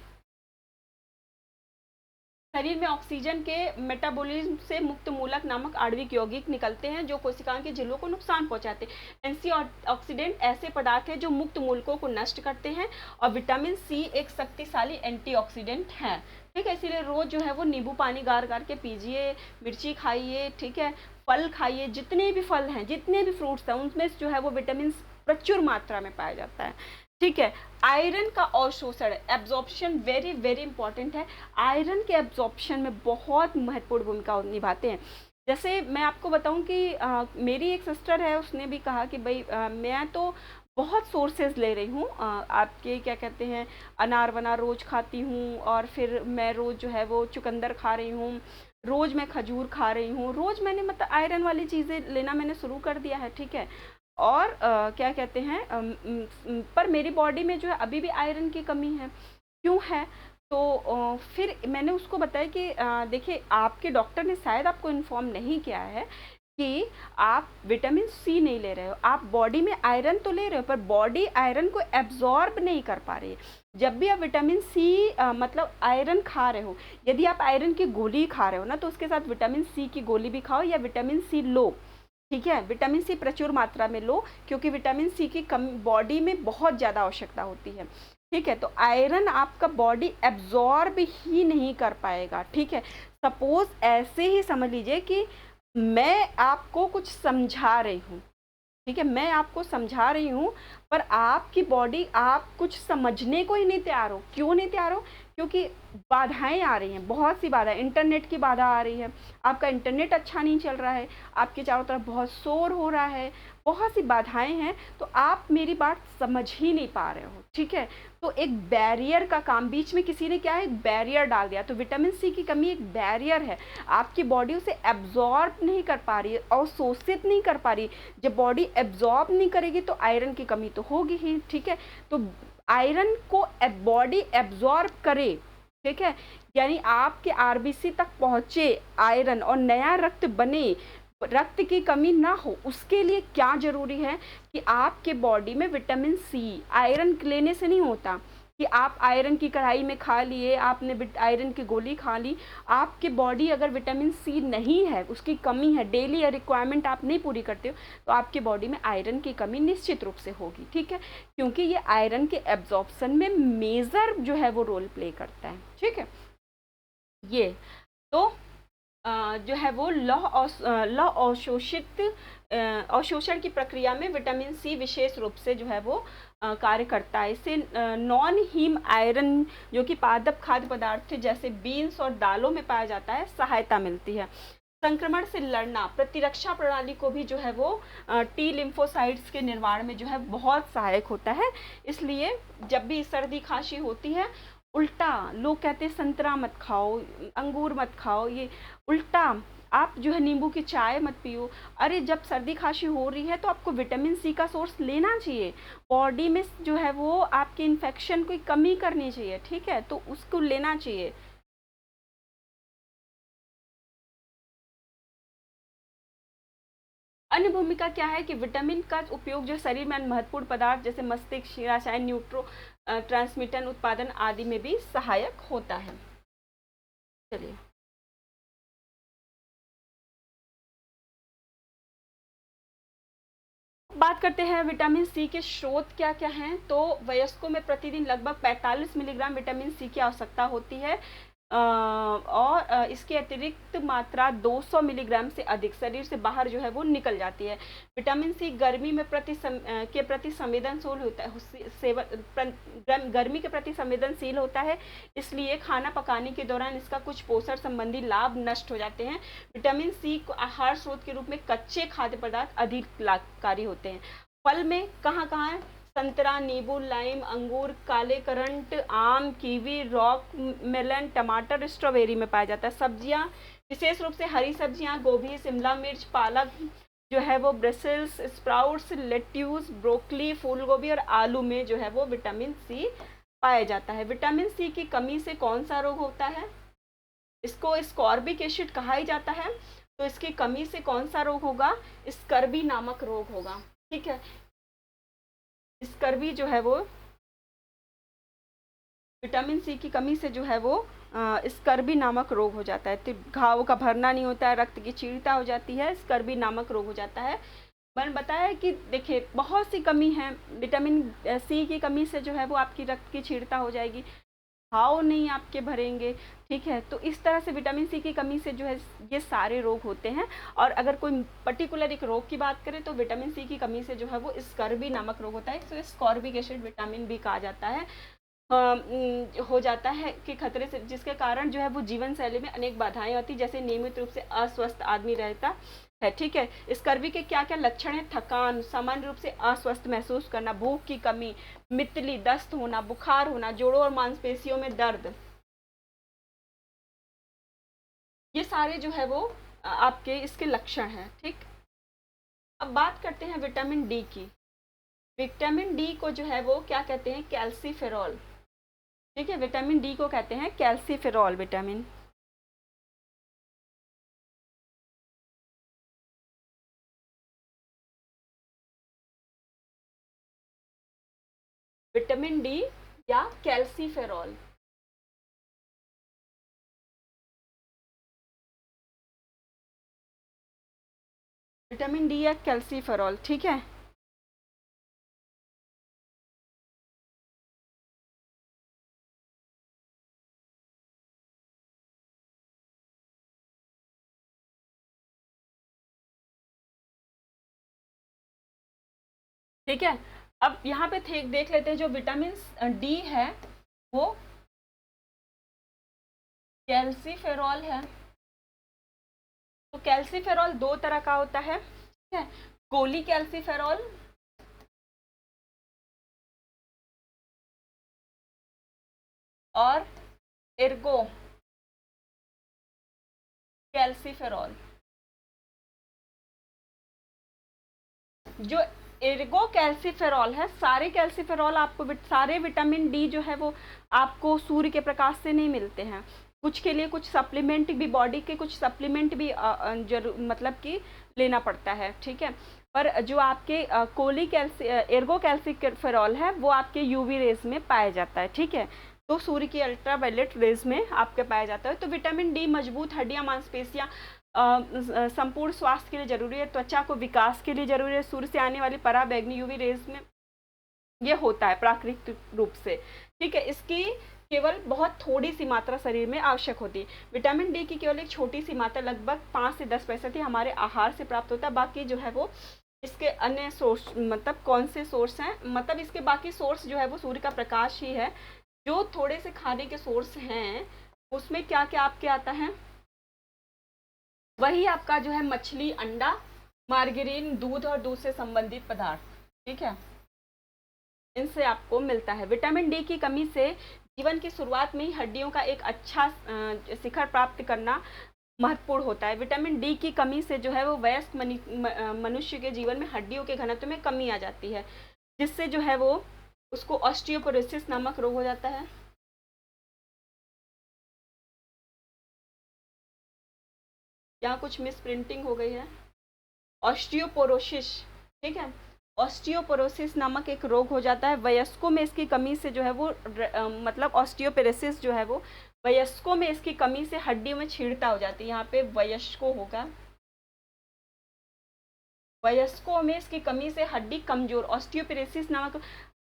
शरीर में ऑक्सीजन के मेटाबॉलिज्म से मुक्त मूलक नामक आणविक यौगिक निकलते हैं जो कोशिकाओं के झिल्लों को नुकसान पहुंचाते हैं। एंटीऑक्सीडेंट ऐसे पदार्थ हैं जो मुक्त मूलकों को नष्ट करते हैं और विटामिन सी एक शक्तिशाली एंटीऑक्सीडेंट है। ठीक है, इसीलिए रोज जो है वो नींबू पानी गार गार के पीजिए, मिर्ची खाइए, ठीक है, फल खाइए, जितने भी फल हैं, जितने भी फ्रूट्स हैं, उनमें जो है वो विटामिन प्रचुर मात्रा में पाया जाता है। ठीक है, आयरन का अवशोषण, एब्जॉर्प्शन वेरी वेरी इंपॉर्टेंट है। आयरन के एब्जॉर्प्शन में बहुत महत्वपूर्ण भूमिका निभाते हैं। जैसे मैं आपको बताऊं कि मेरी एक सिस्टर है, उसने भी कहा कि भाई मैं तो बहुत सोर्सेज ले रही हूँ, आपके क्या कहते हैं, अनार वनार रोज खाती हूँ, और फिर मैं रोज जो है वो चुकंदर खा रही हूँ, रोज मैं खजूर खा रही हूँ, रोज मैंने मतलब आयरन वाली चीज़ें लेना मैंने शुरू कर दिया है। ठीक है, और क्या कहते हैं, पर मेरी बॉडी में जो है अभी भी आयरन की कमी है। क्यों है? तो फिर मैंने उसको बताया कि देखिए, आपके डॉक्टर ने शायद आपको इन्फॉर्म नहीं किया है कि आप विटामिन सी नहीं ले रहे हो, आप बॉडी में आयरन तो ले रहे हो पर बॉडी आयरन को एब्जॉर्ब नहीं कर पा रही है। जब भी आप विटामिन सी मतलब आयरन खा रहे हो, यदि आप आयरन की गोली खा रहे हो ना, तो उसके साथ विटामिन सी की गोली भी खाओ या विटामिन सी लो। ठीक है, विटामिन सी प्रचुर मात्रा में लो, क्योंकि विटामिन सी की कम बॉडी में बहुत ज़्यादा आवश्यकता होती है। ठीक है, तो आयरन आपका बॉडी एब्जॉर्ब ही नहीं कर पाएगा। ठीक है, सपोज ऐसे ही समझ लीजिए कि मैं आपको कुछ समझा रही हूँ, ठीक है, मैं आपको समझा रही हूँ, पर आपकी बॉडी आप कुछ समझने को ही नहीं तैयार हो। क्यों नहीं तैयार हो? क्योंकि बाधाएं आ रही हैं, बहुत सी बाधा, इंटरनेट की बाधा आ रही है, आपका इंटरनेट अच्छा नहीं चल रहा है, आपके चारों तरफ बहुत शोर हो रहा है, बहुत सी बाधाएं हैं, तो आप मेरी बात समझ ही नहीं पा रहे हो। ठीक है, तो एक बैरियर का काम, बीच में किसी ने क्या है, एक बैरियर डाल दिया। तो विटामिन सी की कमी एक बैरियर है, आपकी बॉडी उसे एब्जॉर्ब नहीं कर पा रही है, अवशोषित नहीं कर पा रही। जब बॉडी एब्जॉर्ब नहीं करेगी तो आयरन की कमी तो होगी ही। ठीक है, तो आयरन को बॉडी एब्जॉर्ब करे, ठीक है, यानी आपके आरबीसी तक पहुंचे आयरन और नया रक्त बने, रक्त की कमी ना हो, उसके लिए क्या जरूरी है कि आपके बॉडी में विटामिन सी, आयरन लेने से नहीं होता कि आप आयरन की कढ़ाई में खा लिए, आपने आयरन की गोली खा ली, आपके बॉडी अगर विटामिन सी नहीं है, उसकी कमी है, डेली रिक्वायरमेंट आप नहीं पूरी करते हो, तो आपके बॉडी में आयरन की कमी निश्चित रूप से होगी। ठीक है, क्योंकि ये आयरन के एब्जॉर्प्शन में मेजर जो है वो रोल प्ले करता है। ठीक है, ये तो जो है वो लौ अवशोषित अवशोषण की प्रक्रिया में विटामिन सी विशेष रूप से जो है वो कार्य करता है। इससे नॉन हीम आयरन जो कि पादप खाद्य पदार्थ जैसे बीन्स और दालों में पाया जाता है, सहायता मिलती है। संक्रमण से लड़ना, प्रतिरक्षा प्रणाली को भी जो है वो टी लिम्फोसाइट्स के निर्माण में जो है बहुत सहायक होता है। इसलिए जब भी सर्दी खांसी होती है, उल्टा लोग कहते हैं संतरा मत खाओ, अंगूर मत खाओ, ये उल्टा आप जो है नींबू की चाय मत पियो। अरे जब सर्दी खांसी हो रही है तो आपको विटामिन सी का सोर्स लेना चाहिए, बॉडी में जो है वो आपके इन्फेक्शन की कमी करनी चाहिए। ठीक है, तो उसको लेना चाहिए। अन्य भूमिका क्या है कि विटामिन का उपयोग जो शरीर में महत्वपूर्ण पदार्थ जैसे मस्तिष्क रसायन, न्यूट्रो ट्रांसमीटर उत्पादन आदि में भी सहायक होता है। चलिए बात करते हैं विटामिन सी के स्रोत क्या क्या हैं। तो वयस्कों में प्रतिदिन लगभग 45 मिलीग्राम विटामिन सी की आवश्यकता होती है। और इसकी अतिरिक्त मात्रा 200 मिलीग्राम से अधिक शरीर से बाहर जो है वो निकल जाती है। विटामिन सी गर्मी में के प्रति संवेदनशील होता है, गर्मी के प्रति संवेदनशील होता है, इसलिए खाना पकाने के दौरान इसका कुछ पोषण संबंधी लाभ नष्ट हो जाते हैं। विटामिन सी को आहार स्रोत के रूप में कच्चे खाद्य पदार्थ अधिक लाभकारी होते हैं। फल में कहाँ कहाँ है? संतरा, नींबू, लाइम, अंगूर, काले करंट, आम, कीवी, रॉक मेलन, टमाटर, स्ट्रॉबेरी में पाया जाता है। सब्जियां विशेष रूप से हरी सब्जियां, गोभी, शिमला मिर्च, पालक जो है वो, ब्रसेल्स स्प्राउट्स, लेट्यूस, ब्रोकली, फूल गोभी और आलू में जो है वो विटामिन सी पाया जाता है। विटामिन सी की कमी से कौन सा रोग होता है? इसको स्कॉर्बिक एसिड कहा ही जाता है। तो इसकी कमी से कौन सा रोग होगा? स्कर्वी नामक रोग होगा। ठीक है, स्कर्वी जो है वो विटामिन सी की कमी से जो है वो स्कर्वी नामक रोग हो जाता है। तो घाव का भरना नहीं होता है, रक्त की क्षीणता हो जाती है, स्कर्वी नामक रोग हो जाता है। मैंने बताया कि देखिए बहुत सी कमी है, विटामिन सी की कमी से जो है वो आपकी रक्त की क्षीणता हो जाएगी, घाव नहीं आपके भरेंगे। ठीक है, तो इस तरह से विटामिन सी की कमी से जो है ये सारे रोग होते हैं। और अगर कोई पर्टिकुलर एक रोग की बात करें तो विटामिन सी की कमी से जो है वो स्कर्वी नामक रोग होता है। तो स्कॉर्बिक एसिड विटामिन भी कहा जाता है। हो जाता है कि खतरे से, जिसके कारण जो है वो जीवन शैली में अनेक बाधाएं आती, जैसे नियमित रूप से अस्वस्थ आदमी रहता है। ठीक है, स्कर्वी के क्या क्या लक्षण है? थकान, सामान्य रूप से अस्वस्थ महसूस करना, भूख की कमी, मितली, दस्त होना, बुखार होना, जोड़ों और मांसपेशियों में दर्द, ये सारे जो है वो आपके इसके लक्षण हैं। ठीक, अब बात करते हैं विटामिन डी की। विटामिन डी को जो है वो क्या कहते हैं? कैल्सीफेरॉल। ठीक है, विटामिन डी को कहते हैं कैल्सीफेरॉल विटामिन। विटामिन डी या कैल्सीफेरॉल। विटामिन डी या कैल्सीफेरॉल। ठीक है, ठीक है। अब यहाँ पे देख लेते हैं, जो विटामिन डी है वो कैल्सीफेरॉल है। तो कैल्सीफेरॉल दो तरह का होता है। ठीक है, गोली कैल्सीफेरॉल और एर्गो कैल्सीफेरॉल। जो एर्गो कैल्सीफेरॉल है, सारे कैल्सीफेरॉल आपको सारे विटामिन डी जो है वो आपको सूर्य के प्रकाश से नहीं मिलते हैं। कुछ के लिए कुछ सप्लीमेंट भी, बॉडी के कुछ सप्लीमेंट भी जरूर मतलब कि लेना पड़ता है। ठीक है, पर जो आपके एर्गो कैल्सीफेरॉल है वो आपके यूवी रेज में पाया जाता है। ठीक है, तो सूर्य की अल्ट्रावायलेट रेज में आपके पाया जाता है। तो विटामिन डी मजबूत हड्डियां, मांसपेशियां, संपूर्ण स्वास्थ्य के लिए जरूरी है, त्वचा को विकास के लिए जरूरी है। सूर्य से आने वाली पराबैंगनी यूवी रेज में ये होता है प्राकृतिक रूप से। ठीक है, इसकी केवल बहुत थोड़ी सी मात्रा शरीर में आवश्यक होती है। विटामिन डी की केवल एक छोटी सी मात्रा लगभग 5 से 10% ही हमारे आहार से प्राप्त होता है। बाकी जो है वो इसके अन्य सोर्स, मतलब कौन से सोर्स हैं, मतलब इसके बाकी सोर्स जो है वो सूर्य का प्रकाश ही है। जो थोड़े से खाने के सोर्स हैं उसमें क्या क्या आपके आता है? वही आपका जो है मछली, अंडा, मार्गरीन, दूध और दूध से संबंधित पदार्थ। ठीक है, इनसे आपको मिलता है। विटामिन डी की कमी से जीवन की शुरुआत में ही हड्डियों का एक अच्छा शिखर प्राप्त करना महत्वपूर्ण होता है। विटामिन डी की कमी से जो है वो वयस्क मनुष्य के जीवन में हड्डियों के घनत्व में कमी आ जाती है, जिससे जो है वो उसको ऑस्टियोपोरोसिस नामक रोग हो जाता है। यहाँ कुछ मिस प्रिंटिंग हो गई है। ऑस्टियोपोरोसिस, ठीक है, ऑस्टियोपोरोसिस नामक एक रोग हो जाता है। वयस्कों में इसकी कमी से जो है वो मतलब ऑस्टियोपोरोसिस जो है वो वयस्कों में इसकी कमी से हड्डियों में छीड़ता हो जाती है। यहाँ पे वयस्कों होगा, वयस्कों में इसकी कमी से हड्डी कमजोर, ऑस्टियोपोरोसिस नामक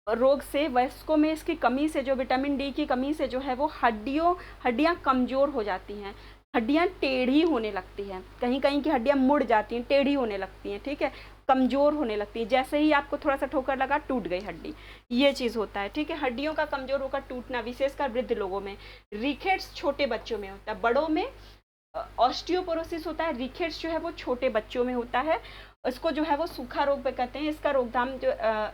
रोग से, वयस्कों में इसकी कमी से, जो विटामिन डी की कमी से जो है वो हड्डियां कमज़ोर हो जाती हैं, हड्डियां टेढ़ी होने लगती हैं, कहीं कहीं की हड्डियां मुड़ जाती हैं, टेढ़ी होने लगती हैं, ठीक है, कमज़ोर होने लगती है, जैसे ही आपको थोड़ा सा ठोकर लगा टूट गई हड्डी, ये चीज़ होता है, ठीक है। हड्डियों का कमज़ोर होकर टूटना विशेषकर वृद्ध लोगों में। रिकेट्स छोटे बच्चों में होता है, बड़ों में ऑस्टियोपोरोसिस होता है, रिकेट्स जो है वो छोटे बच्चों में होता है। इसको जो है वो सूखा रोग पे कहते हैं। इसका रोकथाम जो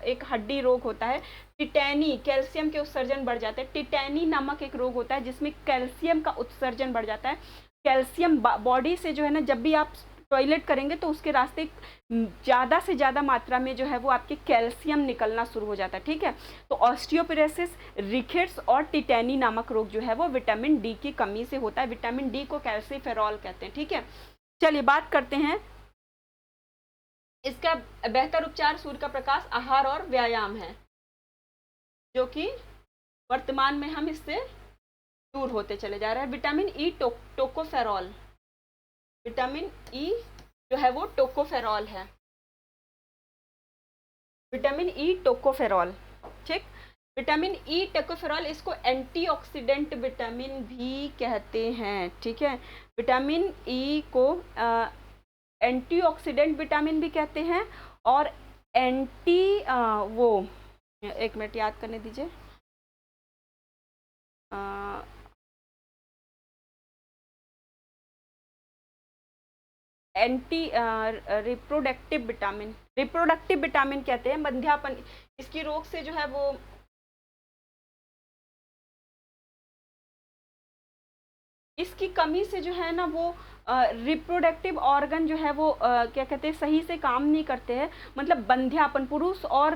एक हड्डी रोग होता है, टिटैनी, कैल्शियम के उत्सर्जन बढ़ जाते हैं। टिटैनी नामक एक रोग होता है जिसमें कैल्शियम का उत्सर्जन बढ़ जाता है। कैल्शियम बॉडी से जो है ना, जब भी आप टॉयलेट करेंगे तो उसके रास्ते ज़्यादा से ज़्यादा मात्रा में जो है वो आपके कैल्शियम निकलना शुरू हो जाता है, ठीक है। तो ऑस्टियोपोरोसिस, रिकेट्स और टिटैनी नामक रोग जो है वो विटामिन डी की कमी से होता है। विटामिन डी को कैल्सीफेरॉल कहते हैं, ठीक है। चलिए बात करते हैं इसका बेहतर उपचार सूर्य का प्रकाश, आहार और व्यायाम है, जो कि वर्तमान में हम इससे दूर होते चले जा रहे हैं। Vitamin E tocopherol, vitamin E जो है वो टोकोफेरॉल है, विटामिन ई टोकोफेरॉल, ठीक। विटामिन ई टोकोफेरॉल, इसको एंटीऑक्सीडेंट विटामिन भी कहते हैं, ठीक है। विटामिन ई को एंटीऑक्सीडेंट विटामिन भी कहते हैं और वो एक मिनट याद करने दीजिए, एंटी रिप्रोडक्टिव विटामिन कहते हैं। बंध्यापन, इसकी रोग से जो है वो इसकी कमी से जो है ना वो रिप्रोडक्टिव ऑर्गन जो है वो क्या कहते हैं, सही से काम नहीं करते हैं, मतलब बंध्यापन, पुरुष और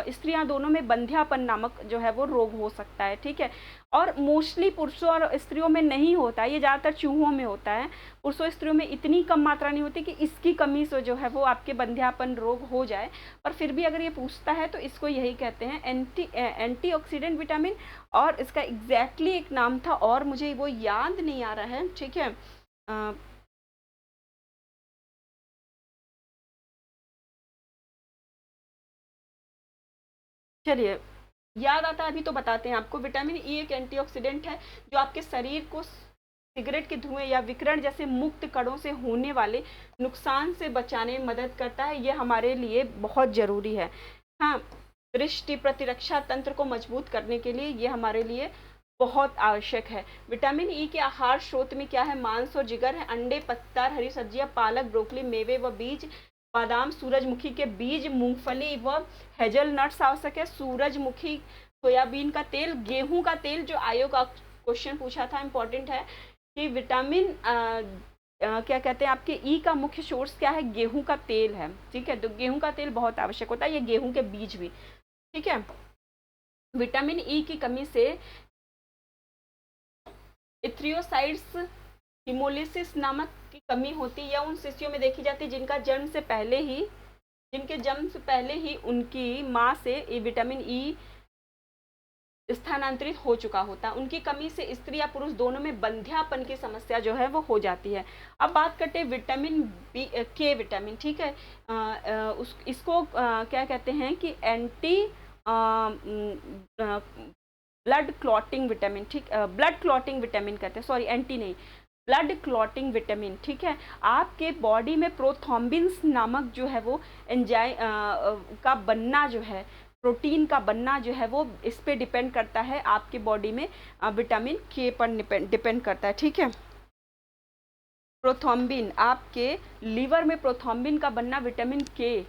स्त्रियां दोनों में बंध्यापन नामक जो है वो रोग हो सकता है, ठीक है। और मोस्टली पुरुषों और स्त्रियों में नहीं होता है, ये ज़्यादातर चूहों में होता है, पुरुषों स्त्रियों में इतनी कम मात्रा नहीं होती कि इसकी कमी से जो है वो आपके बंध्यापन रोग हो जाए। पर फिर भी अगर ये पूछता है तो इसको यही कहते हैं एंटीऑक्सीडेंट विटामिन, और इसका एग्जैक्टली एक नाम था और मुझे वो याद नहीं आ रहा है, ठीक है। चलिए याद आता है अभी तो बताते हैं आपको। विटामिन ई एक एंटीऑक्सीडेंट है जो आपके शरीर को सिगरेट के धुएं या विकिरण जैसे मुक्त कणों से होने वाले नुकसान से बचाने में मदद करता है। ये हमारे लिए बहुत ज़रूरी है। हाँ, दृष्टि प्रतिरक्षा तंत्र को मजबूत करने के लिए ये हमारे लिए बहुत आवश्यक है। विटामिन ई के आहार स्रोत में क्या है? मांस और जिगर है, अंडे, पत्तेदार हरी सब्जियां, पालक, ब्रोकली, मेवे व बीज, बादाम, सूरजमुखी के बीज, मूंगफली व हेजलनट्स आवश्यक है। सूरजमुखी, सोयाबीन का तेल, गेहूं का तेल, जो आयोग का क्वेश्चन पूछा था, इंपॉर्टेंट है कि विटामिन क्या कहते हैं आपके ई का मुख्य सोर्स क्या है? गेहूं का तेल है, ठीक है। तो गेहूं का तेल बहुत आवश्यक होता है, ये गेहूं के बीज भी, ठीक है। विटामिन ई की कमी से इथ्रियोसाइड्स हिमोलिसिस नामक की कमी होती है, या उन शिशुओं में देखी जाती है जिनके जन्म से पहले ही उनकी माँ से विटामिन ई स्थानांतरित हो चुका होता। उनकी कमी से स्त्री या पुरुष दोनों में बंध्यापन की समस्या जो है वो हो जाती है। अब बात करते हैं विटामिन बी के विटामिन, ठीक है। इसको क्या कहते हैं कि एंटी ब्लड क्लॉटिंग विटामिन, ठीक, ब्लड क्लॉटिंग विटामिन कहते हैं, सॉरी एंटी नहीं, ब्लड क्लॉटिंग विटामिन, ठीक है। आपके बॉडी में प्रोथ्रोम्बिन्स नामक जो है वो एंजाइम का बनना जो है, प्रोटीन का बनना जो है वो इस पे डिपेंड करता है, आपके बॉडी में विटामिन के पर डिपेंड करता है, ठीक है। प्रोथ्रोम्बिन, आपके लीवर में प्रोथ्रोम्बिन का बनना विटामिन के,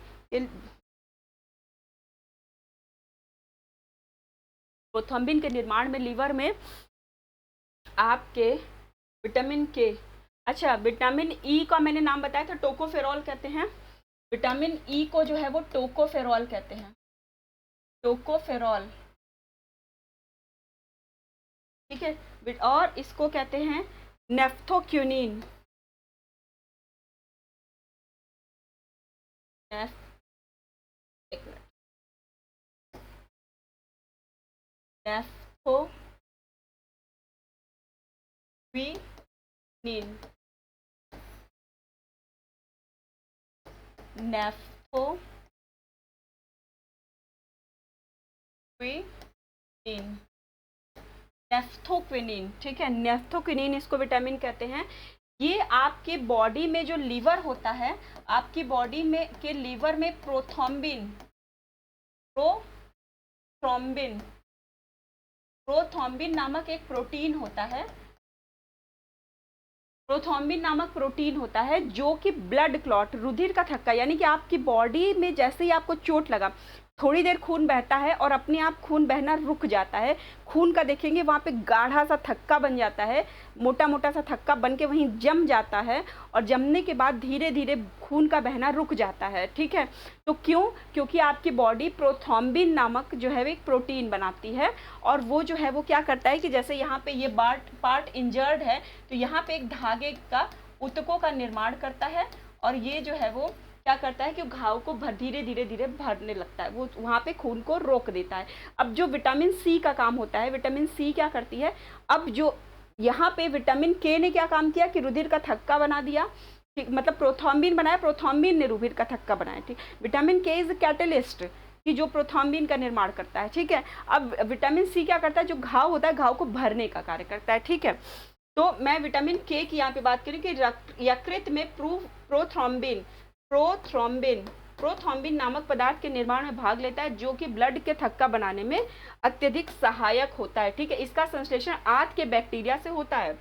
प्रोथ्रोम्बिन के निर्माण में लीवर में आपके विटामिन के, अच्छा विटामिन ई का मैंने नाम बताया था, टोकोफेरॉल कहते हैं। विटामिन ई को जो है वो टोकोफेरॉल कहते हैं, टोकोफेरॉल, ठीक है। और इसको कहते हैं नेफ्थोक्यूनिन, नेफ्थोक्विनिन, नेफ्थो नेफ्थोक्विनिन, ठीक है, नेफ्थोक्विनिन इसको विटामिन कहते हैं। ये आपके बॉडी में जो लीवर होता है, आपकी बॉडी में के लीवर में प्रोथ्रोम्बिन प्रोथ्रोम्बिन नामक एक प्रोटीन होता है। प्रोथ्रोम्बिन नामक प्रोटीन होता है जो कि ब्लड क्लॉट, रुधिर का थक्का, यानी कि आपकी बॉडी में जैसे ही आपको चोट लगा, थोड़ी देर खून बहता है और अपने आप खून बहना रुक जाता है। खून का देखेंगे वहाँ पे गाढ़ा सा थक्का बन जाता है, मोटा मोटा सा थक्का बन के वहीं जम जाता है और जमने के बाद धीरे धीरे खून का बहना रुक जाता है, ठीक है। तो क्यों? क्योंकि आपकी बॉडी प्रोथ्रोम्बिन नामक जो है वो एक प्रोटीन बनाती है और वो जो है वो क्या करता है कि जैसे यहाँ पे ये पार्ट इंजर्ड है तो यहाँ पे एक धागे का, ऊतकों का निर्माण करता है और ये जो है वो क्या करता है कि घाव को धीरे धीरे भरने लगता है, वो वहाँ पे खून को रोक देता है। अब जो विटामिन सी का काम होता है, विटामिन सी क्या करती है, अब जो यहाँ पे विटामिन के ने क्या काम किया कि रुधिर का थक्का बना दिया, ठीक, मतलब प्रोथ्रोम्बिन बनाया, प्रोथ्रोम्बिन ने रुधिर का थक्का बनाया, ठीक। विटामिन के इज कैटलिस्ट कि जो प्रोथ्रोम्बिन का निर्माण करता है, ठीक है। अब विटामिन सी क्या करता है, जो घाव होता है घाव को भरने का कार्य करता है, ठीक है। तो मैं विटामिन के की यहाँ पे बात करूँ कि यकृत में प्रोथ्रोम्बिन नामक पदार्थ के निर्माण में भाग लेता है जो कि ब्लड के थक्का बनाने में अत्यधिक सहायक होता है, ठीक है। इसका संश्लेषण आंत के बैक्टीरिया से होता है,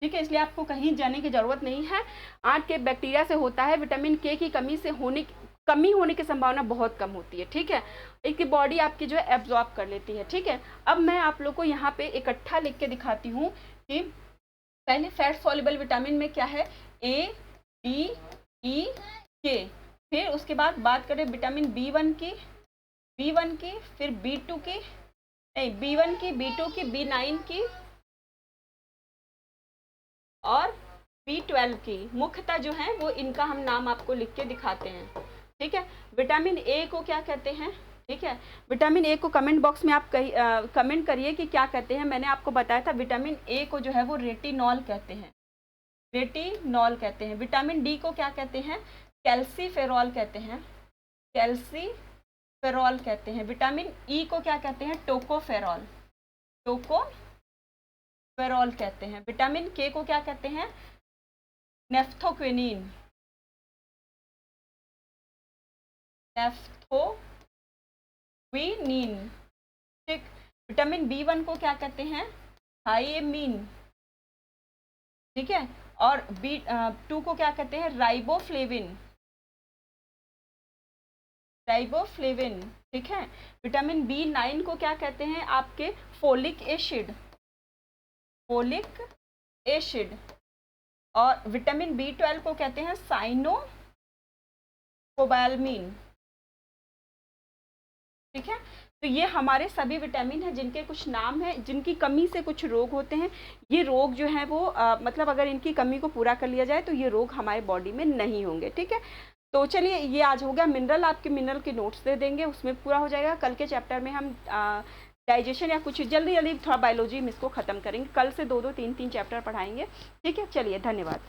ठीक है, इसलिए आपको कहीं जाने की जरूरत नहीं है, आंत के बैक्टीरिया से होता है। विटामिन के की कमी होने की संभावना बहुत कम होती है, ठीक है। इसकी बॉडी आपकी जो है एब्जॉर्ब कर लेती है, ठीक है। अब मैं आप लोग को यहाँ पे इकट्ठा लिख के दिखाती हूँ कि पहले फैट सॉल्युबल विटामिन में क्या है, ए, डी, ई, के। फिर उसके बाद बात करें विटामिन B1 की, फिर B2 की, नहीं B1 की, B2 की, B9 की और B12 की। मुख्यतः जो है वो इनका हम नाम आपको लिख के दिखाते हैं, ठीक है। विटामिन ए को क्या कहते हैं, ठीक है। विटामिन ए को कमेंट बॉक्स में आप कमेंट करिए कि क्या कहते हैं। मैंने आपको बताया था विटामिन ए को जो है वो रेटिनॉल कहते हैं, रेटिनॉल कहते हैं। विटामिन डी को क्या कहते हैं, कैल्सीफेरॉल कहते हैं, कैल्सीफेरॉल कहते हैं। विटामिन ई को क्या कहते हैं, टोकोफेरॉल कहते हैं। विटामिन के को क्या कहते हैं, नेफ्थोक्विनिन, ठीक। विटामिन B1 को क्या कहते हैं, थायमीन, ठीक है। और B2 को क्या कहते हैं, राइबोफ्लेविन, ठीक है। विटामिन B9 को क्या कहते हैं, आपके फोलिक एसिड। और विटामिन B12 को कहते हैं साइनोकोबाल्मिन, ठीक है। तो ये हमारे सभी विटामिन हैं जिनके कुछ नाम हैं, जिनकी कमी से कुछ रोग होते हैं। ये रोग जो है वो मतलब अगर इनकी कमी को पूरा कर लिया जाए तो ये रोग हमारे बॉडी में नहीं होंगे, ठीक है। तो चलिए ये आज हो गया मिनरल, आपके मिनरल के नोट्स दे देंगे, उसमें पूरा हो जाएगा। कल के चैप्टर में हम डाइजेशन या कुछ जल्दी थोड़ा बायोलॉजी में इसको ख़त्म करेंगे। कल से 2-2, 3-3 चैप्टर पढ़ाएंगे, ठीक है। चलिए धन्यवाद।